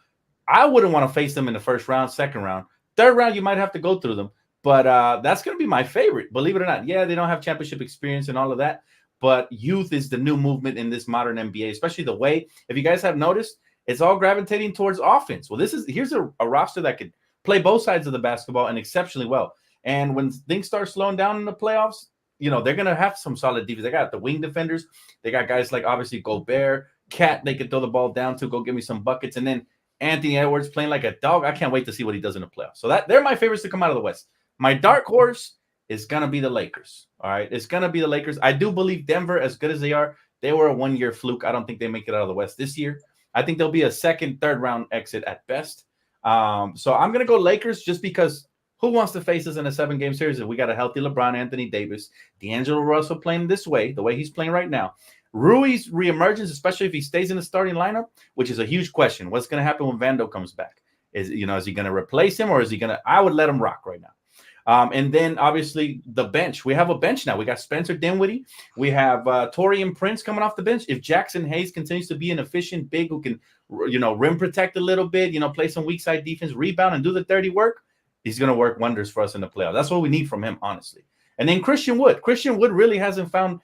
I wouldn't want to face them in the first round, second round. Third round, you might have to go through them, but that's going to be my favorite, believe it or not. Yeah, they don't have championship experience and all of that, but youth is the new movement in this modern NBA, especially the way, if you guys have noticed, it's all gravitating towards offense. Well, here's a roster that could play both sides of the basketball and exceptionally well. And when things start slowing down in the playoffs, they're going to have some solid defense. They got the wing defenders. They got guys like, obviously, Gobert, Cat, they can throw the ball down to, go give me some buckets. And then Anthony Edwards playing like a dog. I can't wait to see what he does in the playoffs. So they're my favorites to come out of the West. My dark horse is going to be the Lakers. All right? It's going to be the Lakers. I do believe Denver, as good as they are, they were a one-year fluke. I don't think they make it out of the West this year. I think they'll be a second, third round exit at best. So I'm going to go Lakers just because who wants to face us in a 7-game series if we got a healthy LeBron, Anthony Davis, D'Angelo Russell playing this way, the way he's playing right now. Rui's reemergence, especially if he stays in the starting lineup, which is a huge question. What's going to happen when Vando comes back? Is he going to replace him, or is he going to – I would let him rock right now. And then, obviously, the bench. We have a bench now. We got Spencer Dinwiddie. We have Taurean Prince coming off the bench. If Jackson Hayes continues to be an efficient big who can, rim protect a little bit, play some weak side defense, rebound, and do the dirty work, he's going to work wonders for us in the playoffs. That's what we need from him, honestly. And then Christian Wood. Christian Wood really hasn't found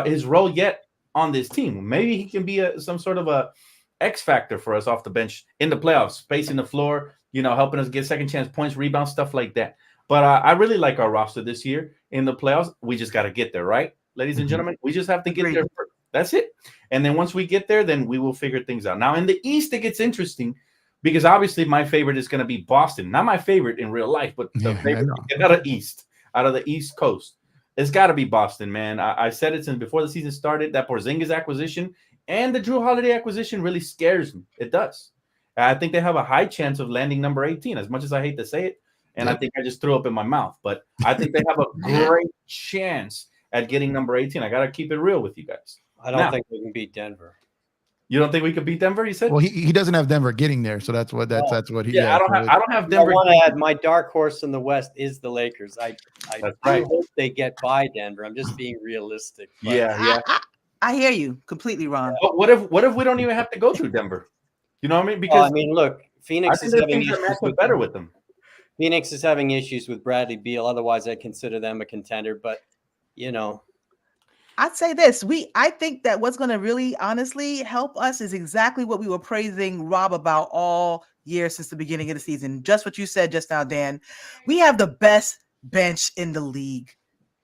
his role yet on this team. Maybe he can be some sort of a X factor for us off the bench in the playoffs, spacing the floor, helping us get second chance points, rebounds, stuff like that. But I really like our roster this year in the playoffs. We just got to get there, right, ladies and gentlemen? We just have to get there first. That's it. And then once we get there, then we will figure things out. Now, in the East, it gets interesting because obviously my favorite is going to be Boston. Not my favorite in real life, but the favorite out of the East Coast. It's got to be Boston, man. I said it since before the season started. That Porzingis acquisition and the Drew Holiday acquisition really scares me. It does. I think they have a high chance of landing number 18, as much as I hate to say it. And I think I just threw up in my mouth. But I think they have a great chance at getting number 18. I got to keep it real with you guys. I don't think we can beat Denver. You don't think we could beat Denver? You said. Well, he doesn't have Denver getting there, so that's what he. Yeah, I don't have Denver. I want to add my dark horse in the West is the Lakers. I hope they get by Denver. I'm just being realistic. Yeah. I hear you completely, Ron. But what if we don't even have to go through Denver? You know what I mean? Because look, Phoenix is having issues better with them. Phoenix is having issues with Bradley Beal. Otherwise, I consider them a contender. But I'd say this. I think that what's going to really honestly help us is exactly what we were praising Rob about all year since the beginning of the season. Just what you said just now, Dan. We have the best bench in the league.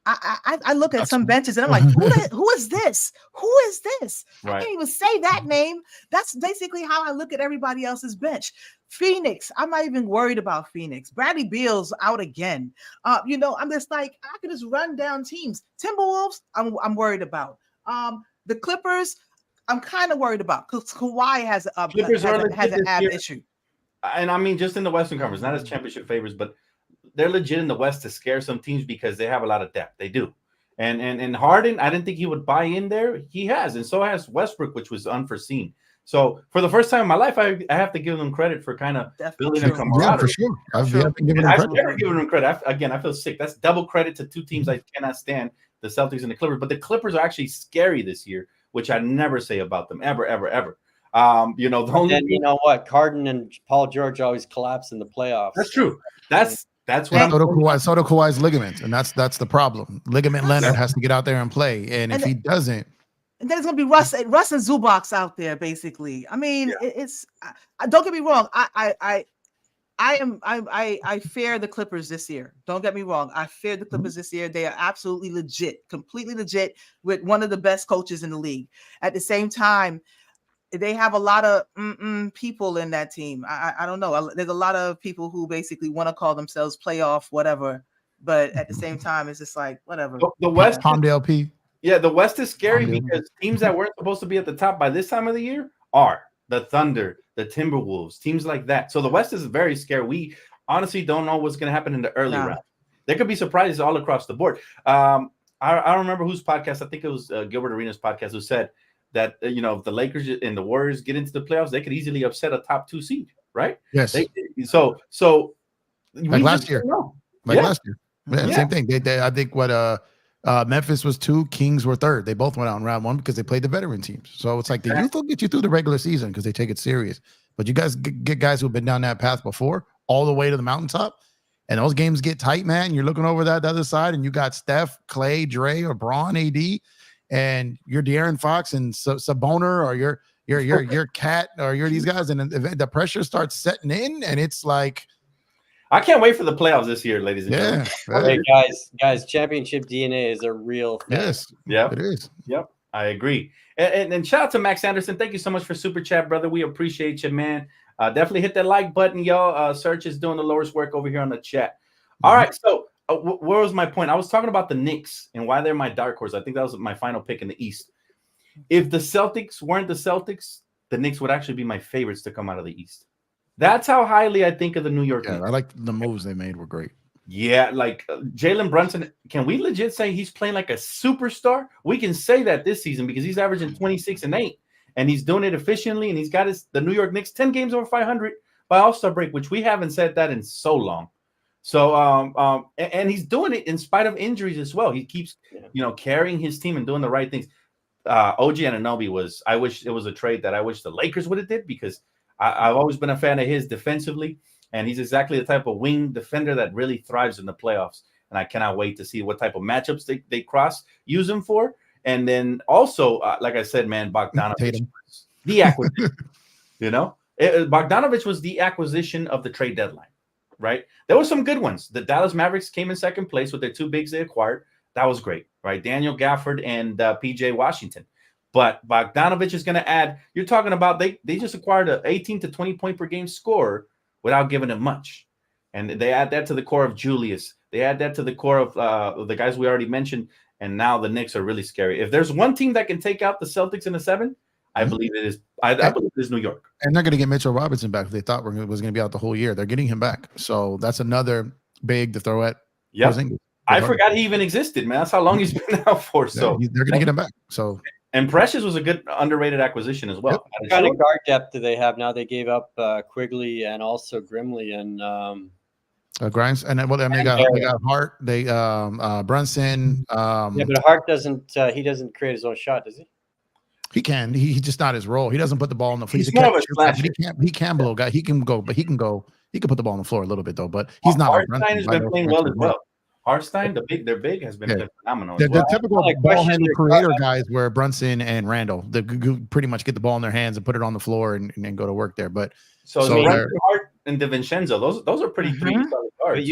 I look at some benches and I'm like, who is this? Who is this? Right. I can't even say that name. That's basically how I look at everybody else's bench. Phoenix, I'm not even worried about Phoenix. Bradley Beal's out again. I'm just like, I could just run down teams. Timberwolves, I'm worried about. The Clippers, I'm kind of worried about because Kawhi has an ab issue. And I mean, just in the Western Conference, not as championship favorites, but they're legit in the West to scare some teams because they have a lot of depth. They do. And Harden, I didn't think he would buy in there. He has, and so has Westbrook, which was unforeseen. So for the first time in my life, I have to give them credit for kind of building a camaraderie. Yeah, for sure. I've never given them credit. I feel sick. That's double credit to two teams I cannot stand, the Celtics and the Clippers. But the Clippers are actually scary this year, which I never say about them, ever. You know what? Harden and Paul George always collapse in the playoffs. That's true. That's what so do Kawhi's ligament, and that's the problem. Ligament Leonard has to get out there and play, and if he doesn't, and then it's gonna be Russ and Zubac out there. Basically, I mean, it's. Don't get me wrong. I fear the Clippers this year. Don't get me wrong. I fear the Clippers this year. They are absolutely legit, completely legit, with one of the best coaches in the league. At the same time, they have a lot of people in that team. I don't know. There's a lot of people who basically want to call themselves playoff, whatever. But at the same time, it's just like, whatever. The West, Palmdale P. Yeah, the West is scary because teams that weren't supposed to be at the top by this time of the year are the Thunder, the Timberwolves, teams like that. So the West is very scary. We honestly don't know what's going to happen in the early round. There could be surprises all across the board. I don't remember whose podcast. I think it was Gilbert Arenas' podcast who said that, if the Lakers and the Warriors get into the playoffs, they could easily upset a top 2 seed, right? Yes. So like last year. Last year. Yeah. Same thing. I think what Memphis was 2, Kings were 3rd. They both went out in round 1 because they played the veteran teams. So it's like the youth will get you through the regular season because they take it serious. But you guys get guys who've been down that path before, all the way to the mountaintop, and those games get tight, man. You're looking over the other side, and you got Steph, Clay, Dre, or Braun, AD, and you're De'Aaron Fox and Saboner, or you're Cat, or you're these guys, and the pressure starts setting in, and it's like. I can't wait for the playoffs this year, ladies and gentlemen. Hey, guys, championship DNA is a real thing. Yes. Yep. It is. Yep. I agree. And shout out to Max Anderson. Thank you so much for Super Chat, brother. We appreciate you, man. Definitely hit that like button, y'all. Search is doing the Lord's work over here on the chat. All right. So where was my point? I was talking about the Knicks and why they're my dark horse. I think that was my final pick in the East. If the Celtics weren't the Celtics, the Knicks would actually be my favorites to come out of the East. That's how highly I think of the New York Knicks. I like the moves they made were great. Yeah, like Jalen Brunson. Can we legit say he's playing like a superstar? We can say that this season because he's averaging 26 and 8, and he's doing it efficiently, and he's got the New York Knicks 10 games over 500 by All-Star break, which we haven't said that in so long. So, and he's doing it in spite of injuries as well. He keeps, carrying his team and doing the right things. OG Anunoby I wish it was a trade that I wish the Lakers would have did because I've always been a fan of his defensively, and he's exactly the type of wing defender that really thrives in the playoffs. And I cannot wait to see what type of matchups they use him for. And then also, like I said, man, Bogdanovich was the acquisition. Bogdanovich was the acquisition of the trade deadline, right? There were some good ones. The Dallas Mavericks came in second place with their 2 bigs they acquired. That was great, right? Daniel Gafford and PJ Washington. But Bogdanovich is going to add. You're talking about they just acquired an 18 to 20 point per game scorer without giving him much, and they add that to the core of Julius. They add that to the core of the guys we already mentioned, and now the Knicks are really scary. If there's one team that can take out the Celtics in the 7, I believe it is. I believe it is New York. And they're going to get Mitchell Robinson back. If they thought was going to be out the whole year, they're getting him back. So that's another big to throw at. Yep. Porzingis. I forgot he even existed, man. That's how long he's been out for. So they're going to get him back. So and Precious was a good underrated acquisition as well. What kind of guard depth do they have now? They gave up Quigley and also Grimley and Grimes, and then they got Hart, they Brunson. Yeah, but Hart doesn't create his own shot, does he? He can. He's just not his role. He doesn't put the ball on the floor. He's more of a slasher. He can blow guy. He can go, but he can go. He can put the ball on the floor a little bit though. But he's not. Hartenstein has been playing well as well. Hartenstein, their big has been phenomenal. The typical ball handler creator guys were Brunson and Randall. They pretty much get the ball in their hands and put it on the floor and then go to work there. But so Hart and DiVincenzo, those are pretty three solid guards.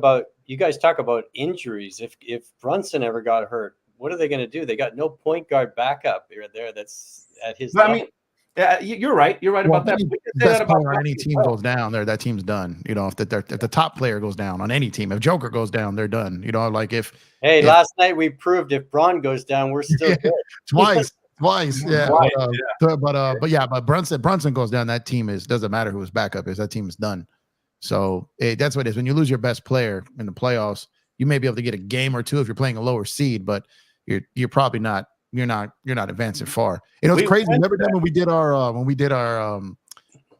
But you guys talk about injuries. If Brunson ever got hurt, what are they going to do? They got no point guard backup there. That's at his level. I mean, yeah, you're right. You're right about that. Best player on any team goes down there, that team's done. You know, if the top player goes down on any team, if Joker goes down, they're done. You know, like if last night we proved if Braun goes down, we're still good. Twice, yeah. But Brunson goes down, that team doesn't matter who his backup is. That team is done. So that's what it is. When you lose your best player in the playoffs, you may be able to get a game or two if you're playing a lower seed, but you're probably not. You're not advancing far. You know, it's crazy. Remember that when we did our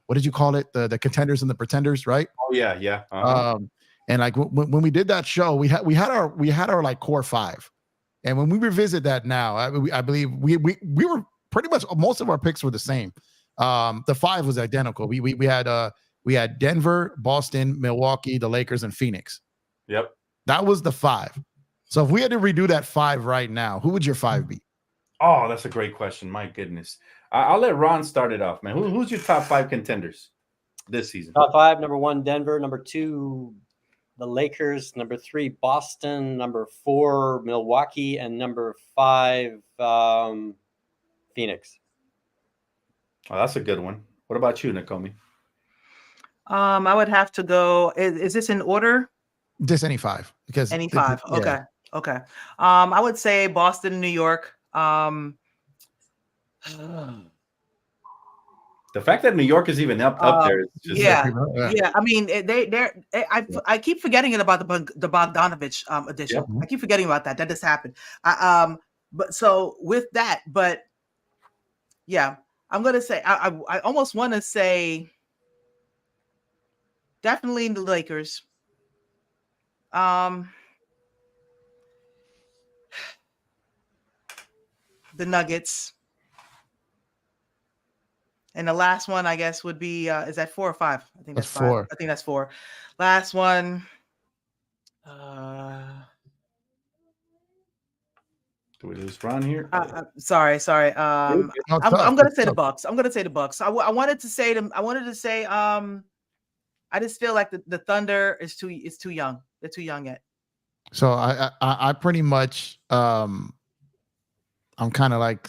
what did you call it? The contenders and the pretenders, right? Oh yeah. Uh-huh. And like when we did that show, we had our like core five, and when we revisit that now, I believe we were pretty much most of our picks were the same. The five was identical. We had Denver, Boston, Milwaukee, the Lakers, and Phoenix. Yep, that was the five. So if we had to redo that five right now, who would your five be? Oh, that's a great question. My goodness. I'll let Ron start it off, man. Who's your top five contenders this season? Top five: number 1, Denver; number 2, the Lakers; number 3, Boston; number 4, Milwaukee; and number 5, Phoenix. Oh, that's a good one. What about you, Nakomi? I would have to go. Is this in order? Just any five, because any five. Okay. I would say Boston, New York. The fact that New York is even up there is just yeah. I mean, I keep forgetting about the Bogdanovich edition. Yep. I keep forgetting about that. That just happened. But so with that, but yeah, I'm gonna say I almost want to say definitely the Lakers. The Nuggets. And the last one, I guess, would be is that 4 or 5? I think that's 4. I think that's 4. Last one. Do we lose Ron here? Sorry. I'm gonna say the Bucks. I wanted to say I just feel like the Thunder is too young. They're too young yet. So I pretty much I'm kind of like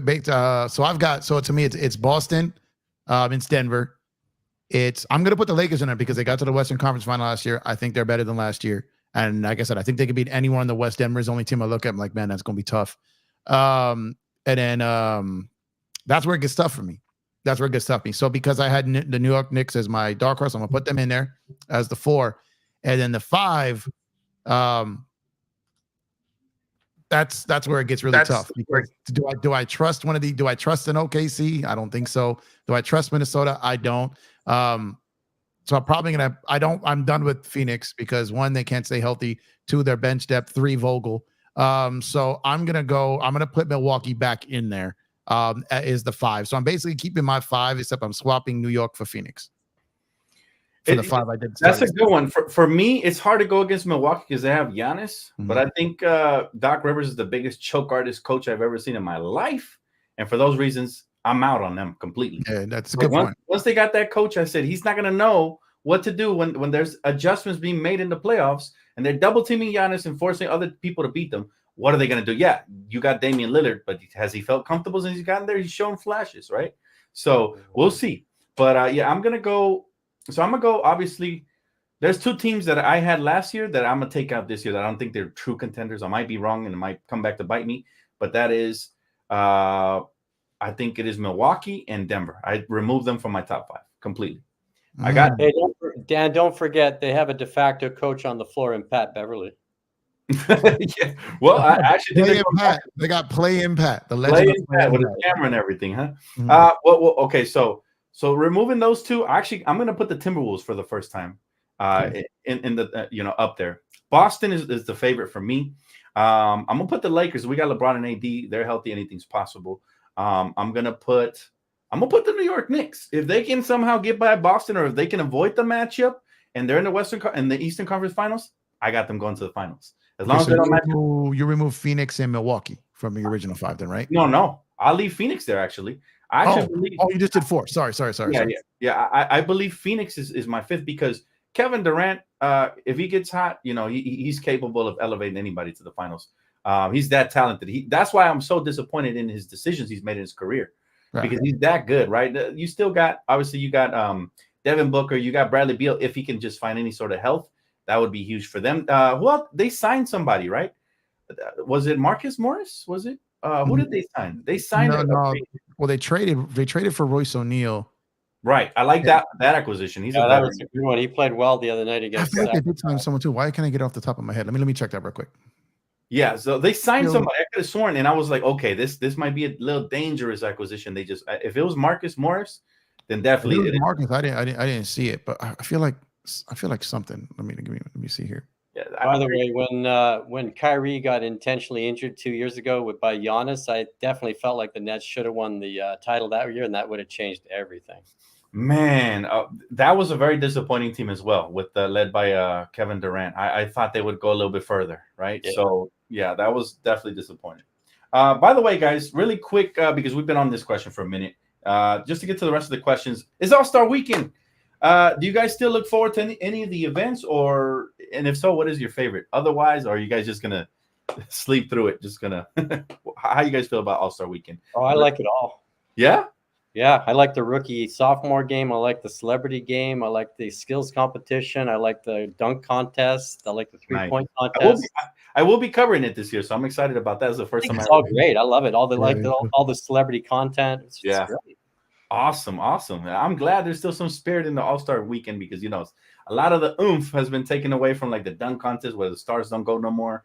baked. So I've got, so to me it's Boston, it's Denver. I'm gonna put the Lakers in there because they got to the Western Conference Final last year. I think they're better than last year, and like I said, I think they could beat anyone in the West. Denver is the only team I look at. I'm like, man, that's gonna be tough. And then that's where it gets tough for me. So because I had the New York Knicks as my dark horse, I'm gonna put them in there as the 4, and then the 5. That's where it gets really tough. Because do I trust one of the? Do I trust an OKC? I don't think so. Do I trust Minnesota? I don't. So I'm probably gonna. I'm done with Phoenix because 1, they can't stay healthy. 2, their bench depth. 3, Vogel. So I'm gonna put Milwaukee back in there. Is the 5. So I'm basically keeping my 5, except I'm swapping New York for Phoenix. For the 5 I did. That's a good one. For me, it's hard to go against Milwaukee because they have Giannis. Mm-hmm. But I think Doc Rivers is the biggest choke artist coach I've ever seen in my life. And for those reasons, I'm out on them completely. Yeah, that's a good point. Once they got that coach, I said he's not going to know what to do when there's adjustments being made in the playoffs and they're double teaming Giannis and forcing other people to beat them. What are they going to do? Yeah, you got Damian Lillard, but has he felt comfortable since he's gotten there? He's shown flashes, right? So we'll see. But I'm going to go. So I'm going to go, obviously, there's 2 teams that I had last year that I'm going to take out this year that I don't think they're true contenders. I might be wrong and it might come back to bite me. But that is I think it is Milwaukee and Denver. I removed them from my top 5 completely. I Mm. got Hey, Dan, don't forget they have a de facto coach on the floor in Pat Beverly. yeah. Well, I actually think Play they're Impact. They got Play Impact. The Play legend of Impact with his Impact. camera and everything, huh? Mhm. Well, okay. So removing those two, actually, I'm going to put the Timberwolves for the first time in the up there. Boston is the favorite for me. I'm gonna put the Lakers. We got LeBron and AD. They're healthy. Anything's possible. I'm gonna put the New York Knicks. If they can somehow get by Boston, or if they can avoid the matchup, and they're in the Eastern Conference Finals, I got them going to the finals. As long as they don't match up. You remove Phoenix and Milwaukee from the original 5, then, right? No. I'll leave Phoenix there. Actually, I actually believe. Oh, you just did 4. Sorry. Yeah. I believe Phoenix is my 5th because Kevin Durant, if he gets hot, he's capable of elevating anybody to the finals. He's that talented. That's why I'm so disappointed in his decisions he's made in his career, because he's that good, right? You still got, obviously, you got Devin Booker, you got Bradley Beal. If he can just find any sort of health, that would be huge for them. Well, they signed somebody, right? Was it Marcus Morris? Was it? Who did they sign? They signed. No. Well, they traded for Royce O'Neal. Right. I like that acquisition. That was a good one. He played well the other night I against. feel like they did sign someone too. Why can't I get off the top of my head? Let me check that real quick. Yeah, so they signed somebody. I could have sworn, and I was like, okay, this might be a little dangerous acquisition. If it was Marcus Morris, then definitely it was Marcus. I didn't see it, but I feel like something. Let me see here. Yeah, by the way, when Kyrie got intentionally injured 2 years ago by Giannis, I definitely felt like the Nets should have won the title that year, and that would have changed everything. Man, that was a very disappointing team as well, with led by Kevin Durant. I thought they would go a little bit further, right? Yeah. So yeah, that was definitely disappointing. By the way, guys, really quick, because we've been on this question for a minute, just to get to the rest of the questions, it's All-Star Weekend. Do you guys still look forward to any of the events, and if so, what is your favorite? Otherwise, or are you guys just gonna sleep through it? Just gonna how you guys feel about All-Star Weekend? Oh, I like it all. Yeah. Yeah, I like the rookie sophomore game. I like the celebrity game. I like the skills competition. I like the dunk contest. I like the 3-point contest. I will be covering it this year, so I'm excited about that. It's the first time. It's all great. I love it. All the celebrity content. It's great. Awesome. I'm glad there's still some spirit in the All-Star Weekend, because a lot of the oomph has been taken away from like the dunk contest, where the stars don't go no more.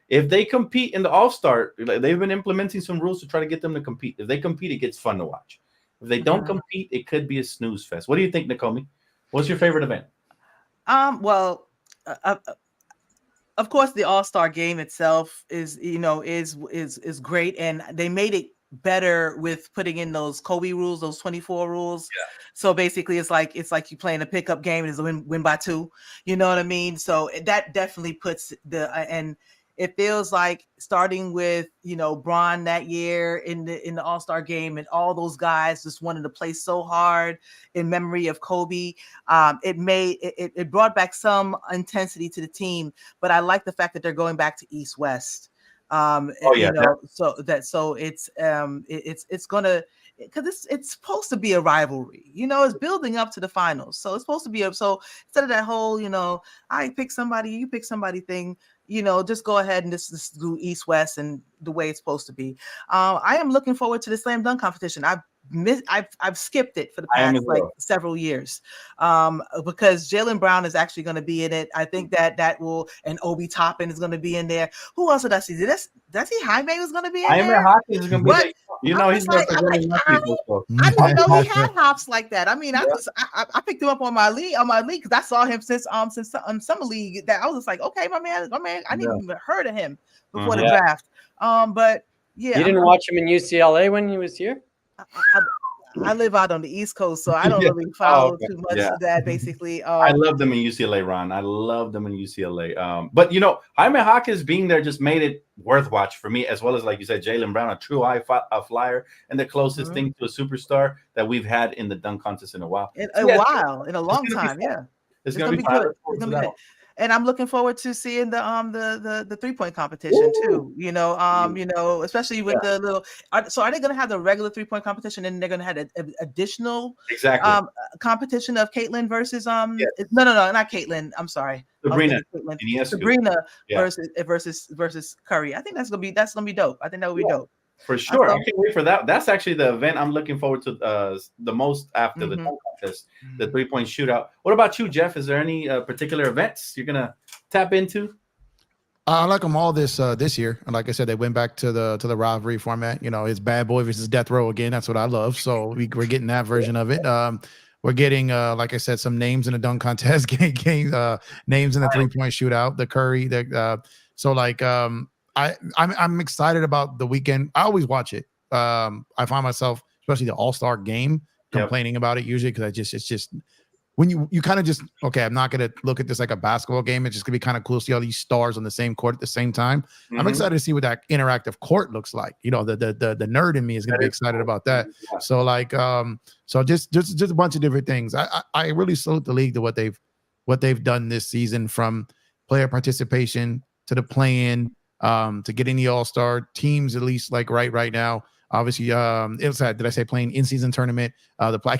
If they compete in the All-Star, they've been implementing some rules to try to get them to compete. If they compete, it gets fun to watch. If they don't compete, it could be a snooze fest. What do you think, Nakomi? What's your favorite event? Well, of course, the All-Star game itself is great, and they made it better with putting in those Kobe rules, those 24 rules. Yeah. So basically, it's like you playing a pickup game and it's a win by 2. You know what I mean? So that definitely puts and it feels like, starting with Bron that year in the All-Star game, and all those guys just wanted to play so hard in memory of Kobe. It brought back some intensity to the team, but I like the fact that they're going back to East-West. So it's gonna, because it's supposed to be a rivalry, it's building up to the finals, so it's supposed to be so instead of that whole I pick somebody, you pick somebody thing, just go ahead and just do East-West and the way it's supposed to be. I am looking forward to the slam dunk competition. I've skipped it for the past several years, because Jaylen Brown is actually going to be in it. I think that will, and Obi Toppin is going to be in there. Who else did I see? Did I see Jaime was going to be in there? Hopkins is going to be there. He's representing people. I didn't know he had hops like that. I mean, I picked him up on my league because I saw him since summer league. That I was just like, okay, my man, I didn't even heard of him before the draft. But yeah, you didn't watch him in UCLA when he was here. I live out on the East Coast, so I don't really follow too much of that. Basically, I love them in UCLA, Ron. I love them in UCLA. But Jaime Hawkins being there just made it worth watch for me, as well as, like you said, Jaylen Brown, a true high flyer, and the closest thing to a superstar that we've had in the dunk contest in a while. In a long time. Yeah, it's gonna be good. And I'm looking forward to seeing the 3-point competition too. Especially with the little. So are they going to have the regular 3-point competition, and they're going to have an additional competition of Caitlin versus No, not Caitlin. I'm sorry, Sabrina versus Curry. I think that's gonna be dope. I think that would be dope. For sure. I So- can't wait for that. That's actually the event I'm looking forward to the most after the Mhm. dunk contest, the 3-point shootout. What about you, Jeff? Is there any particular events you're gonna tap into? I like them all this year. And like I said, they went back to the rivalry format. You know, it's Bad Boy versus Death Row again. That's what I love. So we're getting that version of it. We're getting like I said, some names in the dunk contest, names in the 3-point shootout, the Curry. So like I'm excited about the weekend. I always watch it. I find myself, especially the All-Star game, complaining about it usually because it's just when you kind of just, okay, I'm not going to look at this like a basketball game. It's just going to be kind of cool to see all these stars on the same court at the same time. I'm excited to see what that interactive court looks like. You know, the nerd in me is going to be excited about that. Yeah. So like, so just a bunch of different things. I really salute the league to what they've done this season, from player participation to the play-in, to getting the All-Star teams, at least like right now. Obviously, it was did I say playing in-season tournament? The play,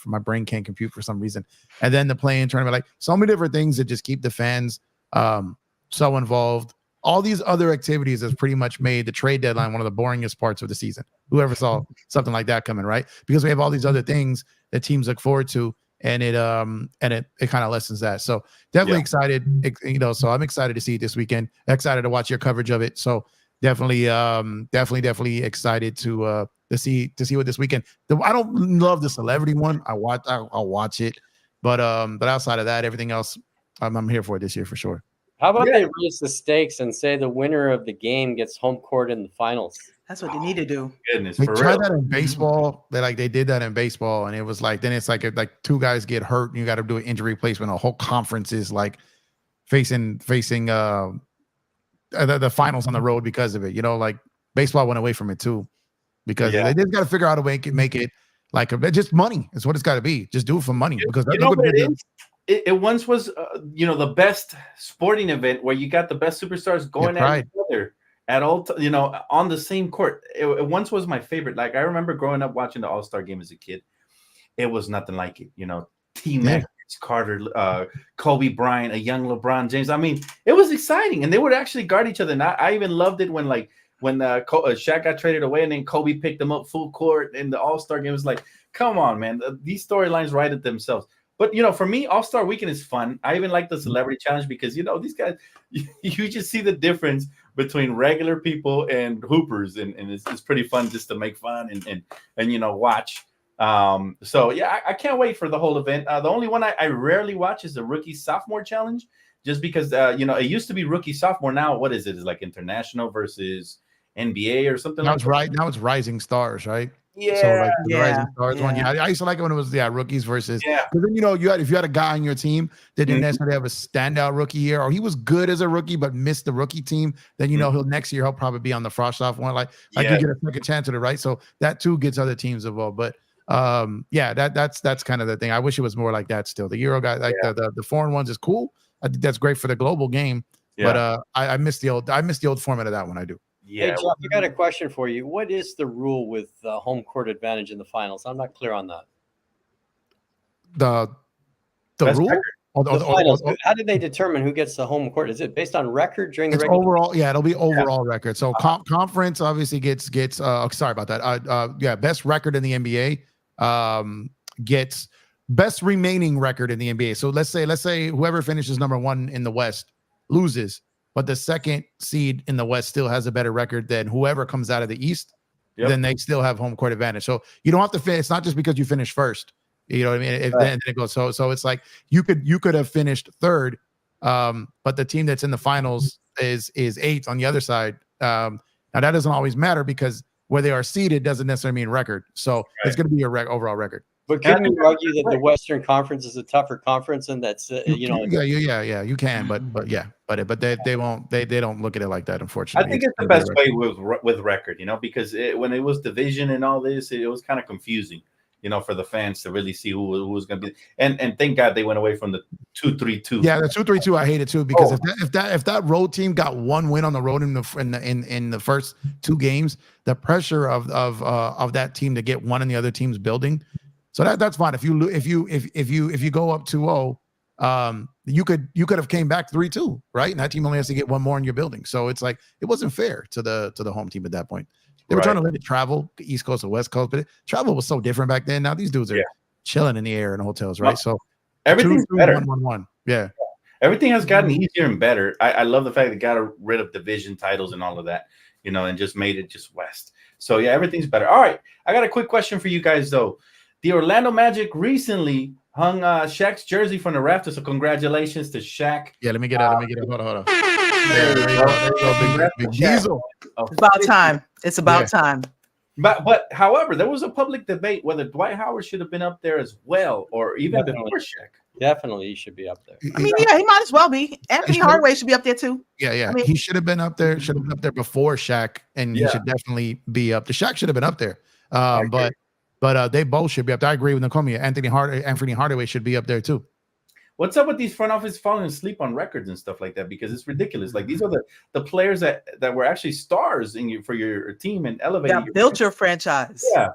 my brain can't compute for some reason. And then the play-in tournament, like so many different things that just keep the fans so involved. All these other activities has pretty much made the trade deadline one of the boringest parts of the season. Whoever saw something like that coming, right? Because we have all these other things that teams look forward to, and it kind of lessens that. So definitely excited, you know. So I'm excited to see it this weekend. Excited to watch your coverage of it. So definitely excited to see what this weekend. I don't love the celebrity one. I'll watch it, but outside of that, everything else, I'm here for it this year for sure. How about they raise the stakes and say the winner of the game gets home court in the finals? That's what they need to do. Goodness, They for tried real. that in baseball. They did that in baseball, and it was like, then it's like two guys get hurt and you got to do an injury replacement. A whole conference is like facing the finals on the road because of it. You know, like baseball went away from it too, because they just got to figure out a way to make it like just money. It's what it's got to be. Just do it for money, because You know what it is? It once was, the best sporting event where you got the best superstars going at each other at all, on the same court. It once was my favorite. Like I remember growing up watching the All-Star game as a kid. It was nothing like it. T-Mac, Carter, Kobe Bryant, a young LeBron James. I mean, it was exciting, and they would actually guard each other. And I even loved it when Shaq got traded away, and then Kobe picked him up full court in the All-Star game. It was like, come on, man. These storylines write it themselves. But, for me, All-Star Weekend is fun. I even like the Celebrity Challenge because, these guys, you just see the difference between regular people and hoopers. And it's pretty fun just to make fun and watch. I can't wait for the whole event. The only one I rarely watch is the Rookie Sophomore Challenge, just because, it used to be Rookie Sophomore. Now, what is it? It's like international versus NBA or something like that. Now it's Rising Stars, right? Yeah. So like the Rising Stars one. Yeah, I used to like it when it was rookies versus. Yeah. Because then if you had a guy on your team that didn't necessarily have a standout rookie year, or he was good as a rookie but missed the rookie team, then next year he'll probably be on the Frost off one. Like you get a second chance at it, right? So that too gets other teams involved. But that's kind of the thing. I wish it was more like that still. The Euro guy, like the foreign ones is cool. I think that's great for the global game. Yeah. But I miss the old format of that one. I do. Yeah. Hey, Jeff, I got a question for you. What is the rule with home court advantage in the finals? I'm not clear on that. The rule? The finals. How did they determine who gets the home court? Is it based on record during the regular? Overall? Yeah, it'll be overall record. So conference obviously gets. Sorry about that. Best record in the NBA gets best remaining record in the NBA. So let's say whoever finishes number 1 in the West loses, but the second seed in the West still has a better record than whoever comes out of the East. Then they still have home court advantage. So you don't have to finish. It's not just because you finish first. You know what I mean? Then it goes. So it's like you could have finished third, but the team that's in the finals is 8th on the other side. Now that doesn't always matter because where they are seated doesn't necessarily mean record. So it's going to be your overall record. But couldn't you argue that the Western Conference is a tougher conference, and that's you can, but they won't. They don't look at it like that, unfortunately. I think it's the best way with record, because when it was division and all this, it was kind of confusing, for the fans to really see who was going to be. And thank God they went away from the 2-3-2. Yeah, the 2-3-2 I hate it too, because if that road team got one win on the road in the first 2 games, the pressure of that team to get one in the other team's building. So that's fine. If you go up 2-0, you could have came back 3-2, right? And that team only has to get one more in your building. So it's like it wasn't fair to the home team at that point. They were Right. trying to limit travel, East Coast or West Coast, but travel was so different back then. Now these dudes are Yeah. chilling in the air in hotels, right? So Everything's 2-2, better. 1-1-1. Yeah. Everything has gotten easier and better. I love the fact they got rid of division titles and all of that, and just made it just West. So yeah, everything's better. All right, I got a quick question for you guys though. The Orlando Magic recently hung Shaq's jersey from the rafters, so congratulations to Shaq. Yeah, let me get it. Hold on. There you go. Big Diesel. It's about time. It's about time. But however, there was a public debate whether Dwight Howard should have been up there as well, or even before Shaq. Definitely, he should be up there. I mean, yeah, he might as well be. Anthony Hardaway should be up there too. Yeah. I mean, he should have been up there. Should have been up there before Shaq, and he should definitely be up. The Shaq should have been up there. But they both should be up there. I agree with Nakomi. Anthony Hardaway should be up there too. What's up with these front office falling asleep on records and stuff like that? Because it's ridiculous. Like these are the players that were actually stars for your team and elevated. Yeah, built your franchise. Yeah,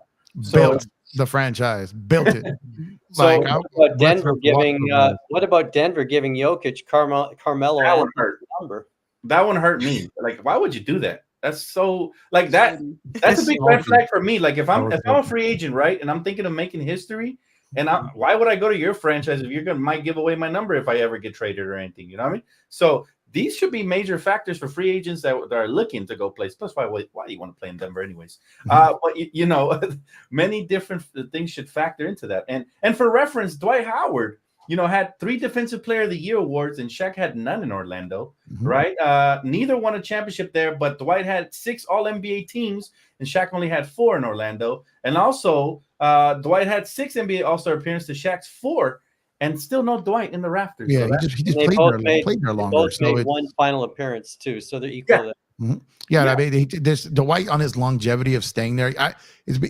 Built the franchise. Built it. So what about Denver giving? What about Denver giving Jokic Carmelo that one hurt. number? That one hurt me. Like, why would you do that? That's so like that. That's a big red flag for me. Like if I'm a free agent, right, and I'm thinking of making history. And why would I go to your franchise if you're might give away my number if I ever get traded or anything? You know what I mean? So these should be major factors for free agents that are looking to go play. Plus, why do you want to play in Denver anyways? But many different things should factor into that. And for reference, Dwight Howard, had 3 Defensive Player of the Year awards, and Shaq had none in Orlando, right? Neither won a championship there, but Dwight had 6 All-NBA teams, and Shaq only had 4 in Orlando. And also, Dwight had 6 NBA All-Star appearances to Shaq's 4, and still no Dwight in the rafters. Yeah, so he just played there longer. Both made one final appearance too, so they're equal. Yeah. I mean, there's Dwight on his longevity of staying there.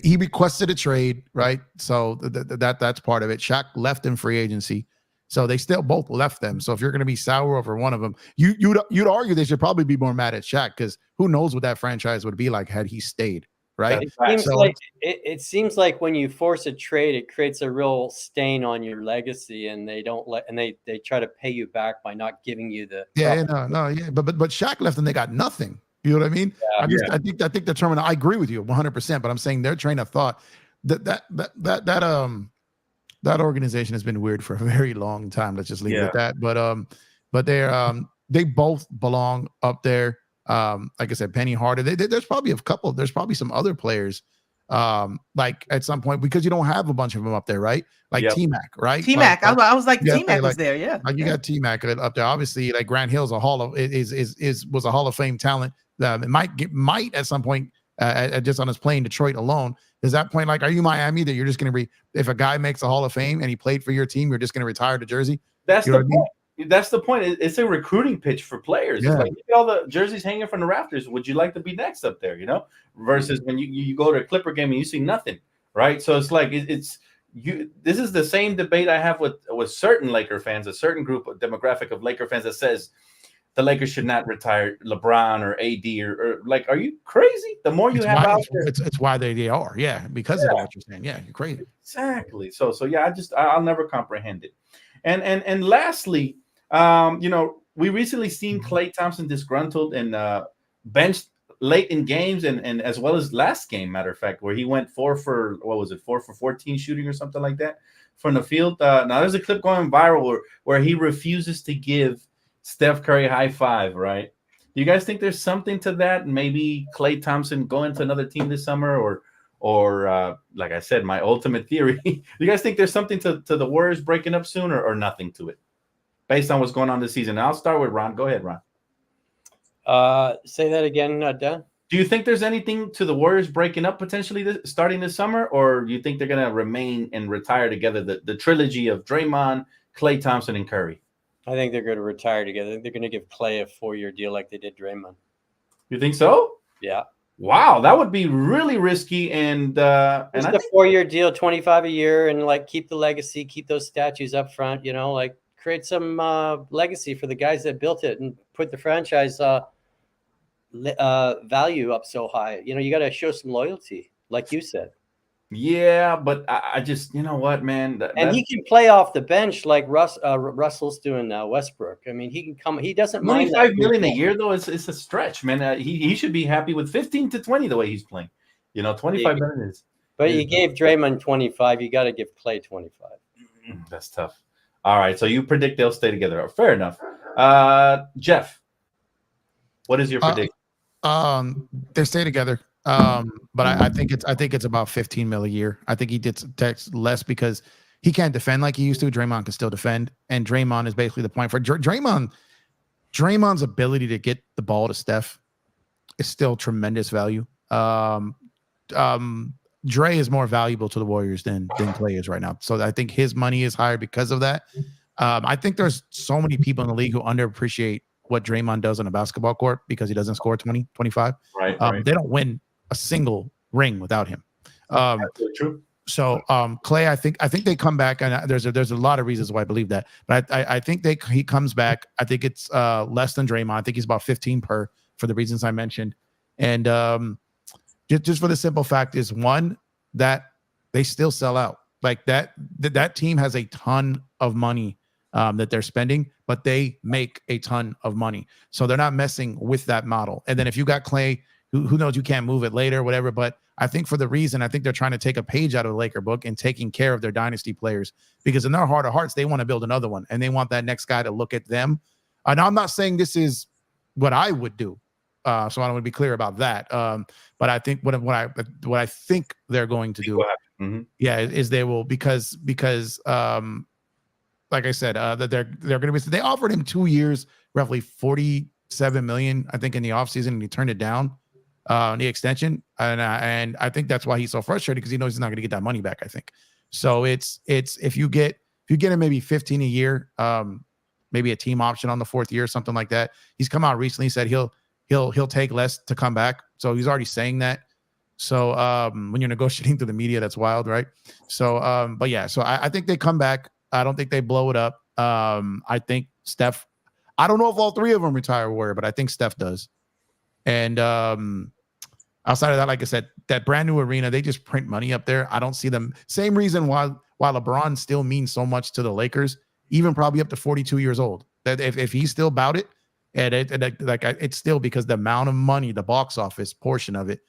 He requested a trade, right? So that's part of it. Shaq left in free agency, so they still both left them. So if you're going to be sour over one of them, you'd argue they should probably be more mad at Shaq, because who knows what that franchise would be like had he stayed, right? It seems like when you force a trade, it creates a real stain on your legacy, and they try to pay you back by not giving you the But Shaq left and they got nothing. You know what I mean? Yeah. I think the term. I agree with you 100%. But I'm saying their train of thought that organization has been weird for a very long time. Let's just leave it at that. But they both belong up there. Like I said, Penny Hardaway. There's probably There's probably some other players. Like at some point, because you don't have a bunch of them up there, right? Like T-Mac, right? T-Mac. I was like, T-Mac was there, yeah. Like you got T-Mac up there. Obviously, like Grant Hill's was a Hall of Fame talent. It might at some point, just on his play in Detroit alone. Is that point like, are you Miami that you're just going to if a guy makes a Hall of Fame and he played for your team, you're just going to retire the jersey? That's the point. That's the point. It's a recruiting pitch for players. Yeah. It's like, look at all the jerseys hanging from the rafters. Would you like to be next up there? Versus when you go to a Clipper game and you see nothing, right? So it's like this is the same debate I have with certain Laker fans, a certain group of demographic of Laker fans that says the Lakers should not retire LeBron or AD or like, are you crazy? The more you have out there, it's why they are, because of what you're saying. Yeah, you're crazy. Exactly. So yeah, I'll never comprehend it. And lastly, we recently seen Klay Thompson disgruntled and benched late in games and as well as last game, matter of fact, where he went 4 for 14 shooting or something like that from the field. Now there's a clip going viral where he refuses to give Steph Curry high five, right? Do you guys think there's something to that? Maybe Klay Thompson going to another team this summer, or like I said, my ultimate theory. Do you guys think there's something to the Warriors breaking up soon, or nothing to it, based on what's going on this season? And I'll start with Ron. Go ahead, Ron. Say that again, Dan. Do you think there's anything to the Warriors breaking up potentially starting this summer, or do you think they're going to remain and retire together, the trilogy of Draymond, Klay Thompson, and Curry? I think they're going to retire together. They're going to give Klay a 4-year deal like they did Draymond. You think so? Yeah. Wow, that would be really risky. And a 4-year deal, 25 a year, and like keep the legacy, keep those statues up front. Like create some legacy for the guys that built it and put the franchise value up so high. You got to show some loyalty, like you said. Yeah, but I just, you know what, man? And he can play off the bench like Russell's doing now, Westbrook. I mean, he can come. He doesn't mind. $25 million a year, though, it's a stretch, man. He should be happy with 15 to 20 the way he's playing. You know, 25 million is. But you gave Draymond 25. You got to give Clay 25. That's tough. All right, so you predict they'll stay together. Fair enough. Jeff, what is your prediction? They stay together. But I think it's about 15 mil a year. I think he gets text less because he can't defend like he used to. Draymond can still defend, and Draymond is basically the point for Draymond's ability to get the ball to Steph is still tremendous value. Dre is more valuable to the Warriors than Clay is right now. So I think his money is higher because of that. I think there's so many people in the league who underappreciate what Draymond does on a basketball court because he doesn't score 20, 25. Right. They don't win a single ring without him. True. So Clay, I think they come back, and there's a lot of reasons why I believe that, but I think he comes back. I think it's less than Draymond. I think he's about 15 per for the reasons I mentioned, and just for the simple fact is one that they still sell out. Like that team has a ton of money that they're spending, but they make a ton of money, so they're not messing with that model. And then if you got Clay, who knows, you can't move it later, whatever. But I think for the reason, I think they're trying to take a page out of the Laker book and taking care of their dynasty players, because in their heart of hearts, they want to build another one and they want that next guy to look at them. And I'm not saying this is what I would do. So I don't want to be clear about that. But I think what I think they're going to do, is they will, because like I said, that they're going to be, they offered him 2 years, roughly 47 million, I think, in the offseason, and he turned it down. The extension, and I think that's why he's so frustrated, because he knows he's not going to get that money back. I think so. It's if you get him maybe 15 a year, maybe a team option on the 4th year, something like that. He's come out recently, said he'll take less to come back. So he's already saying that. So when you're negotiating through the media, that's wild, right? So but yeah, so I think they come back. I don't think they blow it up. I think Steph. I don't know if all 3 of them retire Warrior, but I think Steph does. And outside of that, like I said, that brand new arena, they just print money up there. I don't see them. Same reason why LeBron still means so much to the Lakers, even probably up to 42 years old. That if he's still about it, and it's still because the amount of money, the box office portion of it,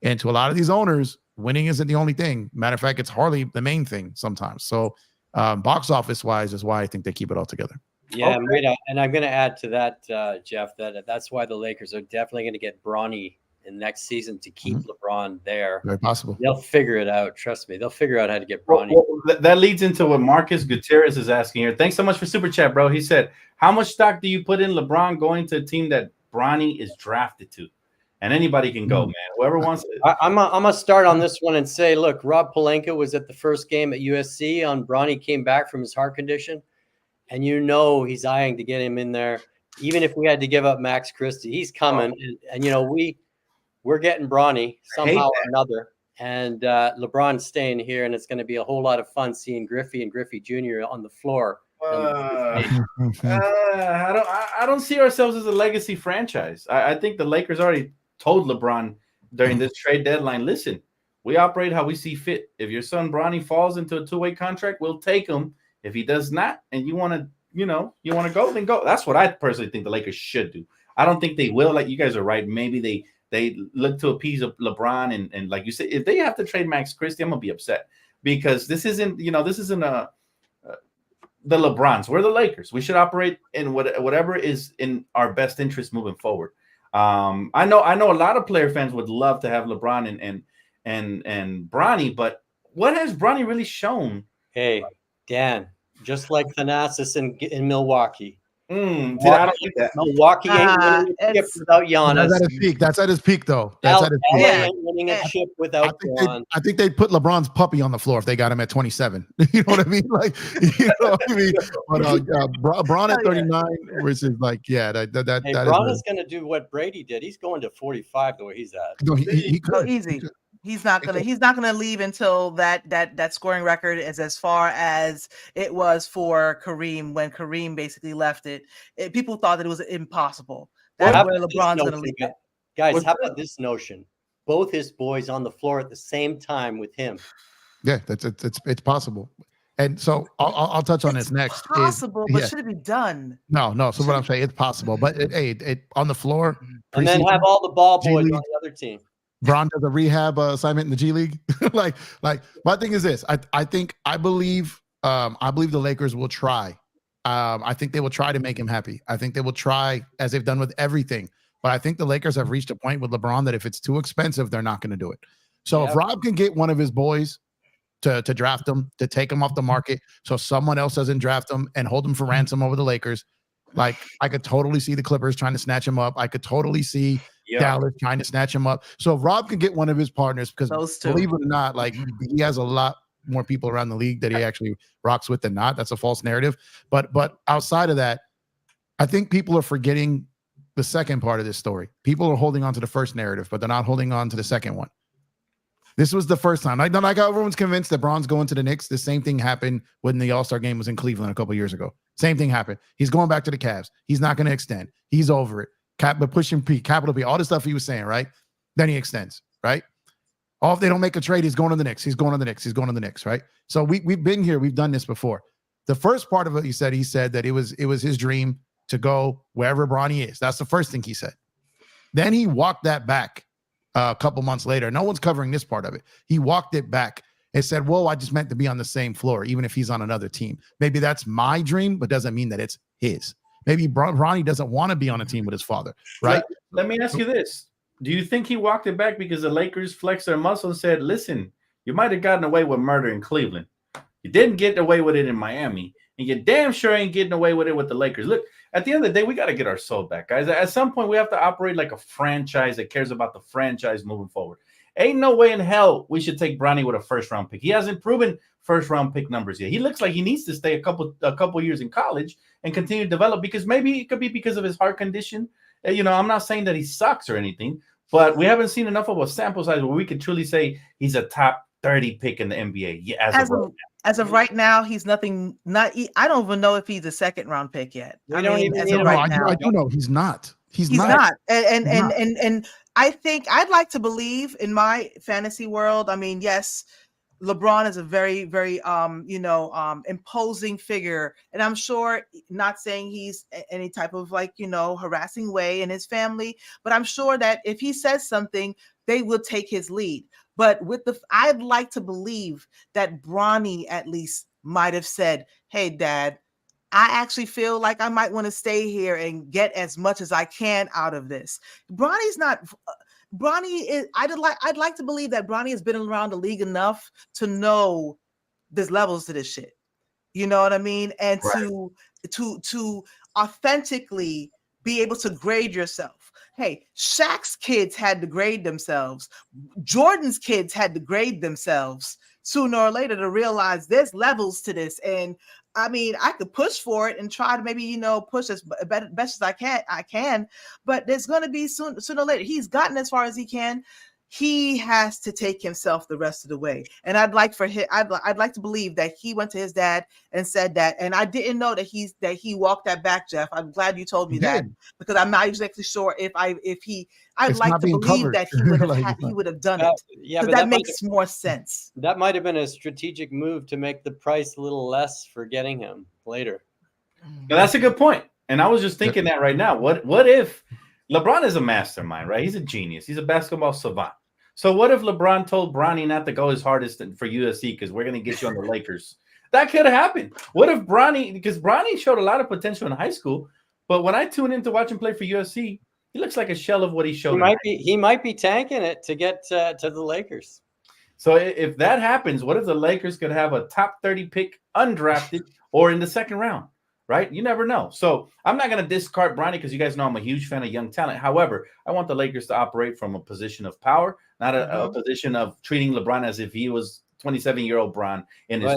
and to a lot of these owners, winning isn't the only thing. Matter of fact, it's hardly the main thing sometimes. So box office wise is why I think they keep it all together. Yeah, okay. And I'm going to add to that, Jeff, that's why the Lakers are definitely going to get Bronny in next season to keep LeBron there. Very possible. They'll figure it out. Trust me. They'll figure out how to get Bronny. Well, that leads into what Marcus Gutierrez is asking here. Thanks so much for Super Chat, bro. He said, how much stock do you put in LeBron going to a team that Bronny is drafted to? And anybody can go, man. Whoever wants it. I'm going to start on this one and say, look, Rob Pelinka was at the first game at USC on Bronny came back from his heart condition. And he's eyeing to get him in there. Even if we had to give up Max Christie, he's coming. And we're getting Bronny somehow or another. And LeBron's staying here, and it's going to be a whole lot of fun seeing Griffey and Griffey Jr. on the floor. I don't see ourselves as a legacy franchise. I think the Lakers already told LeBron during this trade deadline, listen, we operate how we see fit. If your son Bronny falls into a 2-way contract, we'll take him. If he does not, and you want to go, then go. That's what I personally think the Lakers should do. I don't think they will. Like, you guys are right. Maybe they look to appease LeBron, and like you said, if they have to trade Max Christie, I'm gonna be upset, because this isn't the LeBrons. We're the Lakers. We should operate in whatever is in our best interest moving forward. I know a lot of player fans would love to have LeBron and Bronny, but what has Bronny really shown? Hey, Dan, just like Thanasis in Milwaukee. I don't like that. Milwaukee ain't winning a chip without Giannis. That's at his peak. That's at his peak, though. That's at his peak. Ain't winning a chip without Bron. I think they'd put LeBron's puppy on the floor if they got him at 27. You know what I mean? Like, you know what I mean? But Bron at 39, which is like, Bron is going to do what Brady did. He's going to 45 the way he's at. No, he could. Easy. He's not gonna leave until that scoring record is as far as it was for Kareem when Kareem basically left it. People thought that it was impossible. That's where LeBron's gonna leave it. Guys, how about this notion? Both his boys on the floor at the same time with him. Yeah, it's possible. And so I'll touch on this next. Possible, but should it be done? No. So what I'm saying, it's possible, but it on the floor. And then have all the ball boys on the other team. Bron does a rehab assignment in the G League. like my thing is this. I believe the Lakers will try. I think they will try to make him happy. I think they will try, as they've done with everything. But I think the Lakers have reached a point with LeBron that if it's too expensive, they're not going to do it. So if Rob can get one of his boys to draft him, to take him off the market, so someone else doesn't draft him and hold him for ransom over the Lakers, like I could totally see the Clippers trying to snatch him up. I could totally see Dallas trying to snatch him up. So if Rob can get one of his partners, because believe it or not, like he has a lot more people around the league that he actually rocks with than not. That's a false narrative. But outside of that, I think people are forgetting the second part of this story. People are holding on to the first narrative, but they're not holding on to the second one. This was the first time. Like everyone's convinced that Bron's going to the Knicks. The same thing happened when the All-Star game was in Cleveland a couple of years ago. Same thing happened. He's going back to the Cavs. He's not going to extend. He's over it. But pushing P, capital P, all the stuff he was saying, right? Then he extends, right? If they don't make a trade, he's going to the Knicks. He's going to the Knicks. He's going to the Knicks, right? So we've been here. We've done this before. The first part of it, he said that it was his dream to go wherever Bronny is. That's the first thing he said. Then he walked that back a couple months later. No one's covering this part of it. He walked it back and said, whoa, I just meant to be on the same floor, even if he's on another team. Maybe that's my dream, but doesn't mean that it's his. Maybe Bronny doesn't want to be on a team with his father, right? Let me ask you this. Do you think he walked it back because the Lakers flexed their muscle and said, listen, you might have gotten away with murder in Cleveland. You didn't get away with it in Miami, and you damn sure ain't getting away with it with the Lakers. Look, at the end of the day, we got to get our soul back, guys. At some point, we have to operate like a franchise that cares about the franchise moving forward. Ain't no way in hell we should take Bronny with a first-round pick. He hasn't proven first-round pick numbers yet. He looks like he needs to stay a couple years in college and continue to develop, because maybe it could be because of his heart condition. I'm not saying that he sucks or anything, but we haven't seen enough of a sample size where we could truly say he's a top 30 pick in the NBA. Yeah, as of right now, he's nothing. I don't even know if he's a second-round pick yet. I do know he's not. He's not. And I think I'd like to believe in my fantasy world. I mean, yes, LeBron is a very, very, imposing figure. And I'm sure, not saying he's any type of harassing way in his family, but I'm sure that if he says something, they will take his lead. But I'd like to believe that Bronny at least might have said, hey, Dad, I actually feel like I might want to stay here and get as much as I can out of this. I'd like to believe that Bronny has been around the league enough to know there's levels to this shit. You know what I mean? And to authentically be able to grade yourself. Hey, Shaq's kids had to grade themselves. Jordan's kids had to grade themselves sooner or later to realize there's levels to this. And I mean, I could push for it and try to maybe, push as best as I can, but there's going to be sooner or later. He's gotten as far as he can. He has to take himself the rest of the way. And I'd like to believe that he went to his dad and said that. And I didn't know that he walked that back, Jeff. I'm glad you told me that, because I'm not exactly sure I'd like to believe that he would have done it. Yeah, but that makes more sense. That might have been a strategic move to make the price a little less for getting him later. Now, that's a good point. And I was just thinking that right now. What if LeBron is a mastermind, right? He's a genius. He's a basketball savant. So what if LeBron told Bronny not to go his hardest for USC because we're going to get you on the Lakers? That could have happened. What if because Bronny showed a lot of potential in high school, but when I tune in to watch him play for USC, he looks like a shell of what he showed. He might be tanking it to get to the Lakers. So if that happens, what if the Lakers could have a top 30 pick undrafted or in the second round? Right? You never know. So I'm not going to discard Bronny because you guys know I'm a huge fan of young talent. However, I want the Lakers to operate from a position of power, not a position of treating LeBron as if he was 27-year-old Bron in his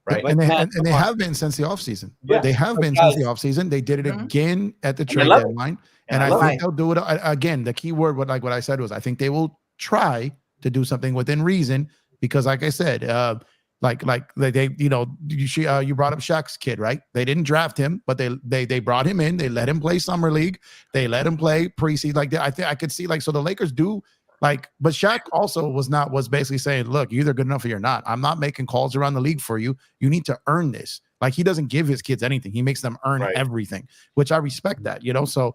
prime. Right. And they have been since the offseason. Yeah. They have been since the offseason. They did it again at the trade deadline. And I think they'll do it again. The key word, what I said was, I think they will try to do something within reason, because like I said, Like they you brought up Shaq's kid, right? They didn't draft him, but they brought him in. They let him play summer league. They let him play preseason. Like I could see so the Lakers do but Shaq also was basically saying, look, you're either good enough or you're not. I'm not making calls around the league for you. You need to earn this. Like, he doesn't give his kids anything. He makes them earn everything, which I respect that, So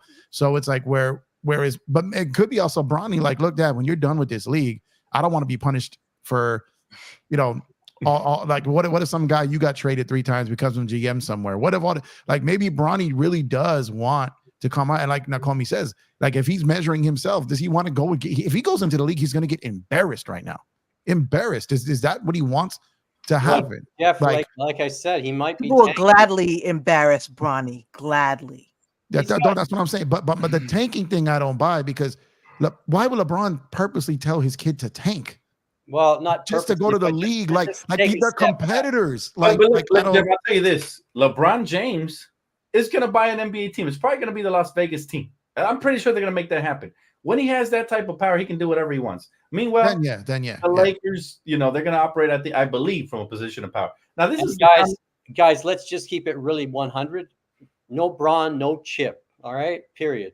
it's like where whereas, but it could be also Bronny. Like, look, Dad, when you're done with this league, I don't want to be punished for, you know, like what if some guy you got traded 3 times because of GM somewhere? What if like maybe Bronny really does want to come out and like Nakomi says, like if he's measuring himself, does he want to go? If he goes into the league, he's going to get embarrassed right now. Embarrassed. Is that what he wants to happen? Yeah, like I said, he might be. People will gladly embarrass Bronny. Gladly. That's what I'm saying. But the tanking thing I don't buy, because look, why would LeBron purposely tell his kid to tank? Well, not just to go to the league, like they're competitors. Like, I'll tell you this: LeBron James is going to buy an NBA team. It's probably going to be the Las Vegas team. I'm pretty sure they're going to make that happen. When he has that type of power, he can do whatever he wants. Meanwhile, then the Lakers, you know, they're going to operate I believe, from a position of power. Now, this is guys. Let's just keep it really 100. No Bron, no Chip. All right, period.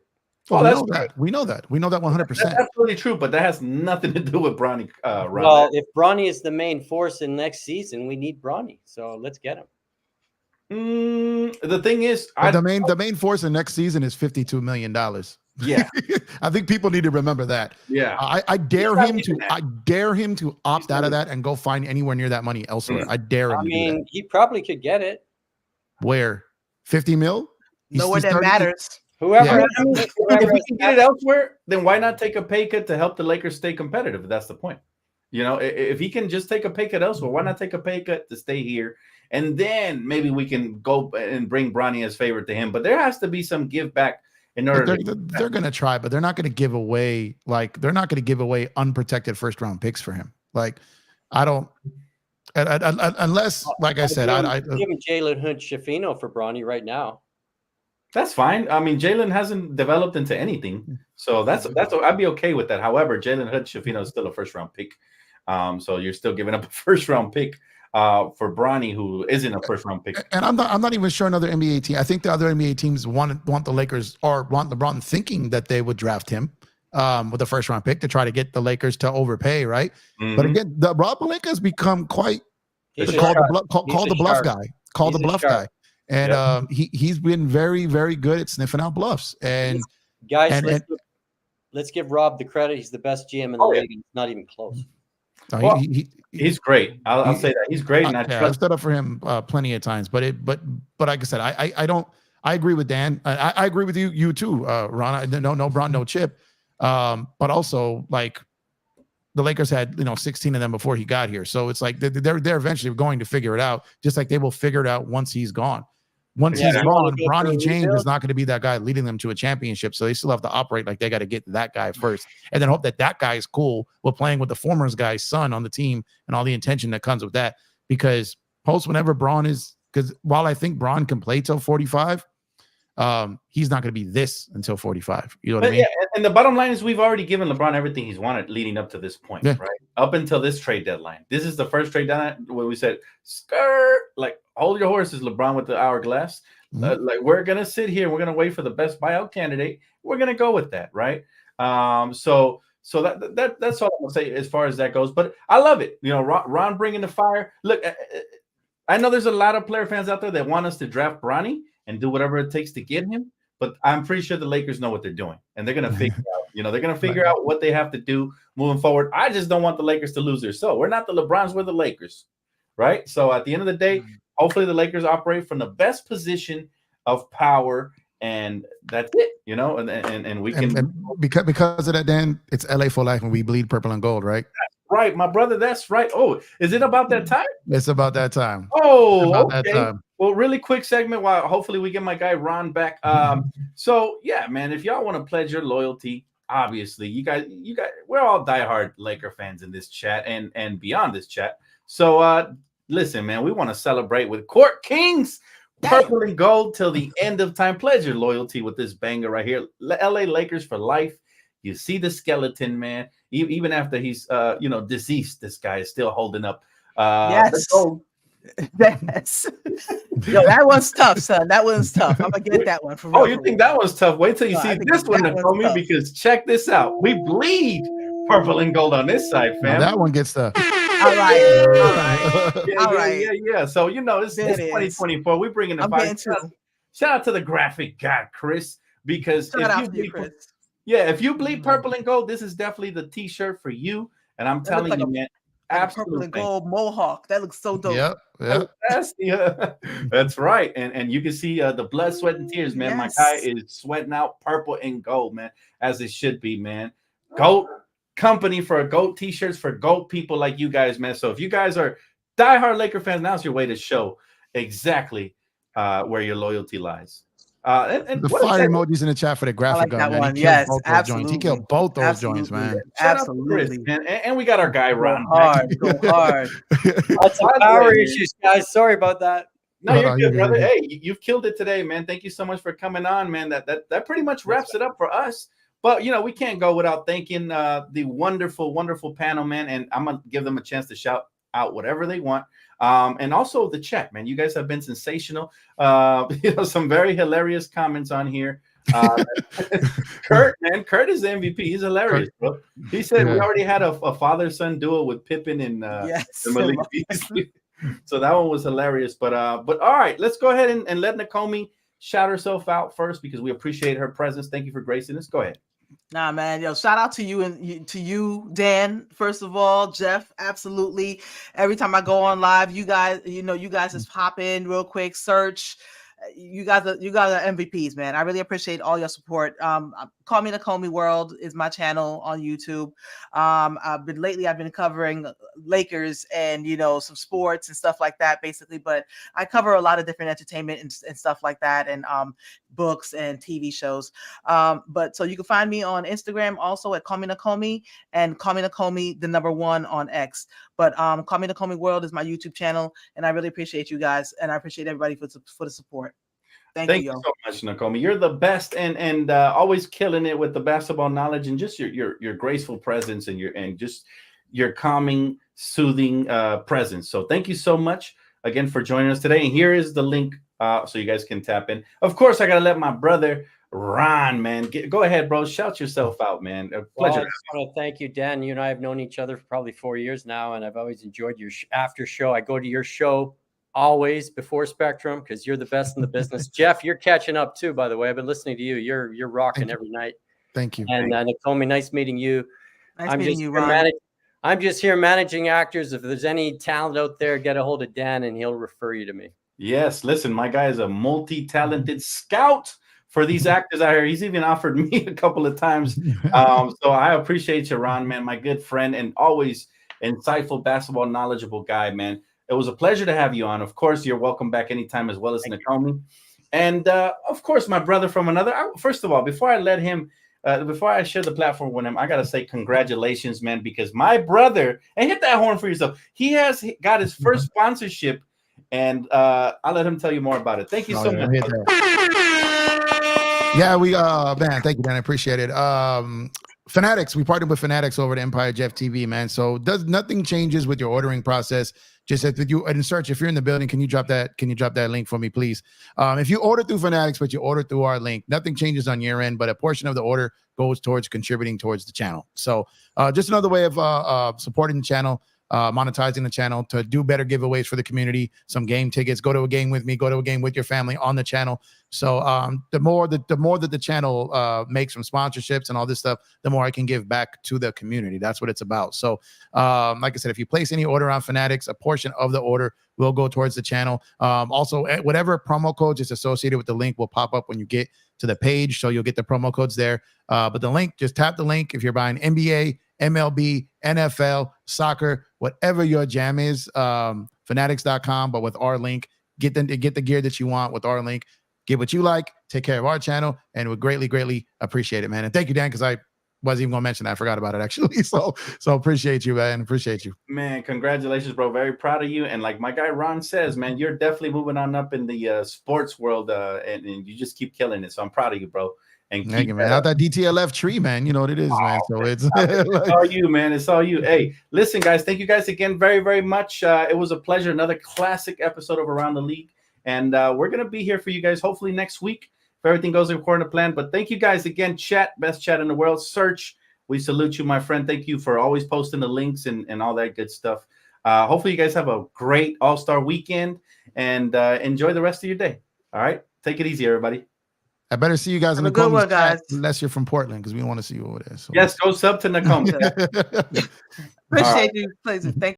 Well, we know that 100%. That's absolutely true, but that has nothing to do with Bronny. Well, if Bronny is the main force in next season, we need Bronny. So let's get him. The thing is, the main force in next season is $52 million. Yeah, I think people need to remember that. Yeah, I dare him to opt out of that and go find anywhere near that money elsewhere. I dare him. I mean, he probably could get it. Where 50 mil? Nowhere that matters. Whoever, if he can get it elsewhere, then why not take a pay cut to help the Lakers stay competitive? That's the point. You know, if he can just take a pay cut elsewhere, why not take a pay cut to stay here? And then maybe we can go and bring Bronny as favorite to him. But there has to be some give back in order. They're going to try, but they're not going to give away unprotected first round picks for him. Like, I don't. Unless, like I said, I give him Jalen Hood-Schifino for Bronny right now. That's fine. I mean, Jalen hasn't developed into anything, so that's I'd be okay with that. However, Jalen Hood-Schifino is still a first round pick, so you're still giving up a first round pick for Bronny, who isn't a first round pick. And I'm not even sure another NBA team. I think the other NBA teams want the Lakers or want LeBron thinking that they would draft him with a first round pick to try to get the Lakers to overpay, right? Mm-hmm. But again, the Rob Pelinka has become quite called the bluff guy. And he's been very, very good at sniffing out bluffs. And guys, let's give Rob the credit. He's the best GM in the league. It's not even close. Well, he's great. I'll say that he's great. And I've stood up for him plenty of times. But like I said, I agree with Dan. I agree with you too, Ron. No Bron, no Chip. But also, like, the Lakers had 16 of them before he got here. So it's like they're eventually going to figure it out, just like they will figure it out once he's gone. Once he's gone, Bronny James is not going to be that guy leading them to a championship. So they still have to operate like they got to get that guy first, and then hope that guy is cool with playing with the former guy's son on the team and all the attention that comes with that. Because whenever Bron is, because while I think Bron can play till 45, he's not going to be this until 45. You know what I mean? Yeah, and the bottom line is we've already given LeBron everything he's wanted leading up to this point, right? Up until this trade deadline. This is the first trade deadline where we said, skirt, like, hold your horses, LeBron with the hourglass. Mm-hmm. Like, we're going to sit here. We're going to wait for the best buyout candidate. We're going to go with that, right? So that's all I'm going to say as far as that goes. But I love it. Ron bringing the fire. Look, I know there's a lot of player fans out there that want us to draft Bronny and do whatever it takes to get him. But I'm pretty sure the Lakers know what they're doing, and they're going to figure out, they're going to figure out what they have to do moving forward. I just don't want the Lakers to lose their soul. We're not the LeBrons, we're the Lakers, right? So at the end of the day, hopefully the Lakers operate from the best position of power, and that's it, and we can. And because of that, Dan, it's LA for life, and we bleed purple and gold, right? Right, my brother, that's right. Oh, is it about that time? It's about that time. Oh, okay. That time. Well, really quick segment while hopefully we get my guy Ron back. So yeah, man, if y'all want to pledge your loyalty, obviously you guys, we're all diehard Laker fans in this chat and beyond this chat. So listen, man, we want to celebrate with Court Kings, purple and gold till the end of time. Pledge your loyalty with this banger right here. LA Lakers for life. You see the skeleton, man. Even after he's, deceased, this guy is still holding up. Yes. Yes. Yo, that one's tough, son. That one's tough. I'm gonna get that one for real. Oh, you think that one's tough? Wait till you see this one, homie, because check this out. We bleed purple and gold on this side, fam. That one gets the. All right. All right. Yeah. So it's 2024. We're bringing the fire. Shout out to the graphic god, Chris, because shout out to you, Chris. Yeah, if you bleed purple and gold, this is definitely the T-shirt for you. And I'm That looks telling like you, a man, like a purple and absolutely. gold mohawk. That looks so dope. Yep. Yep. Yeah, that's right. And you can see the blood, sweat, and tears, man. My guy Yes. is sweating out purple and gold, man, as it should be, man. Goat company for goat T-shirts for goat people like you guys, man. So if you guys are diehard Laker fans, now's your way to show exactly where your loyalty lies. And The what a fire segment. emojis in the chat for the I graphic like gun, that man. one. He killed Yes, both those joints. He absolutely. killed both those joints, Absolutely. man. Shout out to Chris, Absolutely. and we got our guy Go Ron. hard. Go hard. Lots of By the power way, man. issues, guys. Sorry about that. No, you're You're good, good, brother. you're Hey, you've killed it today, man. Thank you so much for coming on, man. That pretty much wraps it up for us. But you know, we can't go without thanking the wonderful, wonderful panel, man. And I'm gonna give them a chance to shout out whatever they want. And also the chat, man. You guys have been sensational. Some very hilarious comments on here. Kurt, man, Kurt is the MVP. He's hilarious, bro. He said we already had a father-son duo with Pippen and Yes. Malik Beasley. So that one was hilarious. But all right, let's go ahead and let Nakomi shout herself out first because we appreciate her presence. Thank you for gracing us. Go ahead. Nah, man, yo, shout out to you and to you, Dan. First of all, Jeff, absolutely. Every time I go on live, you guys just hop in real quick, search. You guys are MVPs, man. I really appreciate all your support. Call Me Nakomi World is my channel on YouTube. I've been covering Lakers and some sports and stuff like that, basically. But I cover a lot of different entertainment and stuff like that, and books and TV shows. But so you can find me on Instagram also at Call Me Nakomi and Call Me Nakomi the #1 on X. But Call Me Nakomi World is my YouTube channel, and I really appreciate you guys, and I appreciate everybody for the support. Thank you so much, Nakomi. You're the best, and always killing it with the basketball knowledge and just your graceful presence and just your calming, soothing presence. So thank you so much again for joining us today. And here is the link so you guys can tap in. Of course, I gotta let my brother Ron, man, go ahead, bro. Shout yourself out, man. A pleasure. Well, I just want to thank you, Dan. You and I have known each other for probably 4 years now, and I've always enjoyed your after show. I go to your show always before Spectrum because you're the best in the business. Jeff, you're catching up too, by the way. I've been listening to you. You're rocking every night. Thank you. And Nakomi, nice meeting you. Nice meeting you, Ron. I'm just here managing actors. If there's any talent out there, get a hold of Dan and he'll refer you to me. Yes, listen, my guy is a multi-talented scout for these actors out here. He's even offered me a couple of times. So I appreciate you, Ron, man, my good friend and always insightful, basketball knowledgeable guy, man. It was a pleasure to have you on. Of course, you're welcome back anytime as well as Nakomi. And of course, my brother from another. First of all, before I let him, before I share the platform with him, I got to say congratulations, man, because my brother, and hit that horn for yourself, he has got his first sponsorship, and I'll let him tell you more about it. Thank you so much. Yeah, man, thank you, man. I appreciate it. Fanatics, we partnered with Fanatics over at Empire Jeff TV, man. So nothing changes with your ordering process. Just as with you and search, if you're in the building, can you drop that link for me, please? If you order through Fanatics, but you order through our link, nothing changes on your end, but a portion of the order goes towards contributing towards the channel. So just another way of supporting the channel, monetizing the channel to do better giveaways for the community, some game tickets, go to a game with me, go to a game with your family on the channel. So the more that the channel makes from sponsorships and all this stuff, the more I can give back to the community. That's what it's about. So like I said, if you place any order on Fanatics, a portion of the order will go towards the channel. Also, whatever promo codes is associated with the link will pop up when you get to the page. So you'll get the promo codes there. But the link, just tap the link if you're buying NBA, MLB, NFL, soccer, whatever your jam is, fanatics.com. But with our link, get the gear that you want with our link. Get what you like, take care of our channel, and would greatly, greatly appreciate it, man. And thank you, Dan, because I wasn't even going to mention that. I forgot about it, actually. So appreciate you, man. Appreciate you. Man, congratulations, bro. Very proud of you. And like my guy Ron says, man, you're definitely moving on up in the sports world, and you just keep killing it. So I'm proud of you, bro. And thank you, man. Out that DTLF tree, man. You know what it is, man. So it's all you, man. It's all you. Hey, listen, guys. Thank you guys again very, very much. It was a pleasure. Another classic episode of Around the League. And we're going to be here for you guys hopefully next week if everything goes according to plan. But thank you guys again. Chat, best chat in the world. Search, we salute you, my friend. Thank you for always posting the links and all that good stuff. Hopefully you guys have a great All-Star weekend and enjoy the rest of your day. All right. Take it easy, everybody. I better see you guys in Have the a good one, Combs chat, guys. unless you're from Portland, because we don't want to see you over there. So Yes, go sub to Nakomi. Appreciate you, Blazer. Thank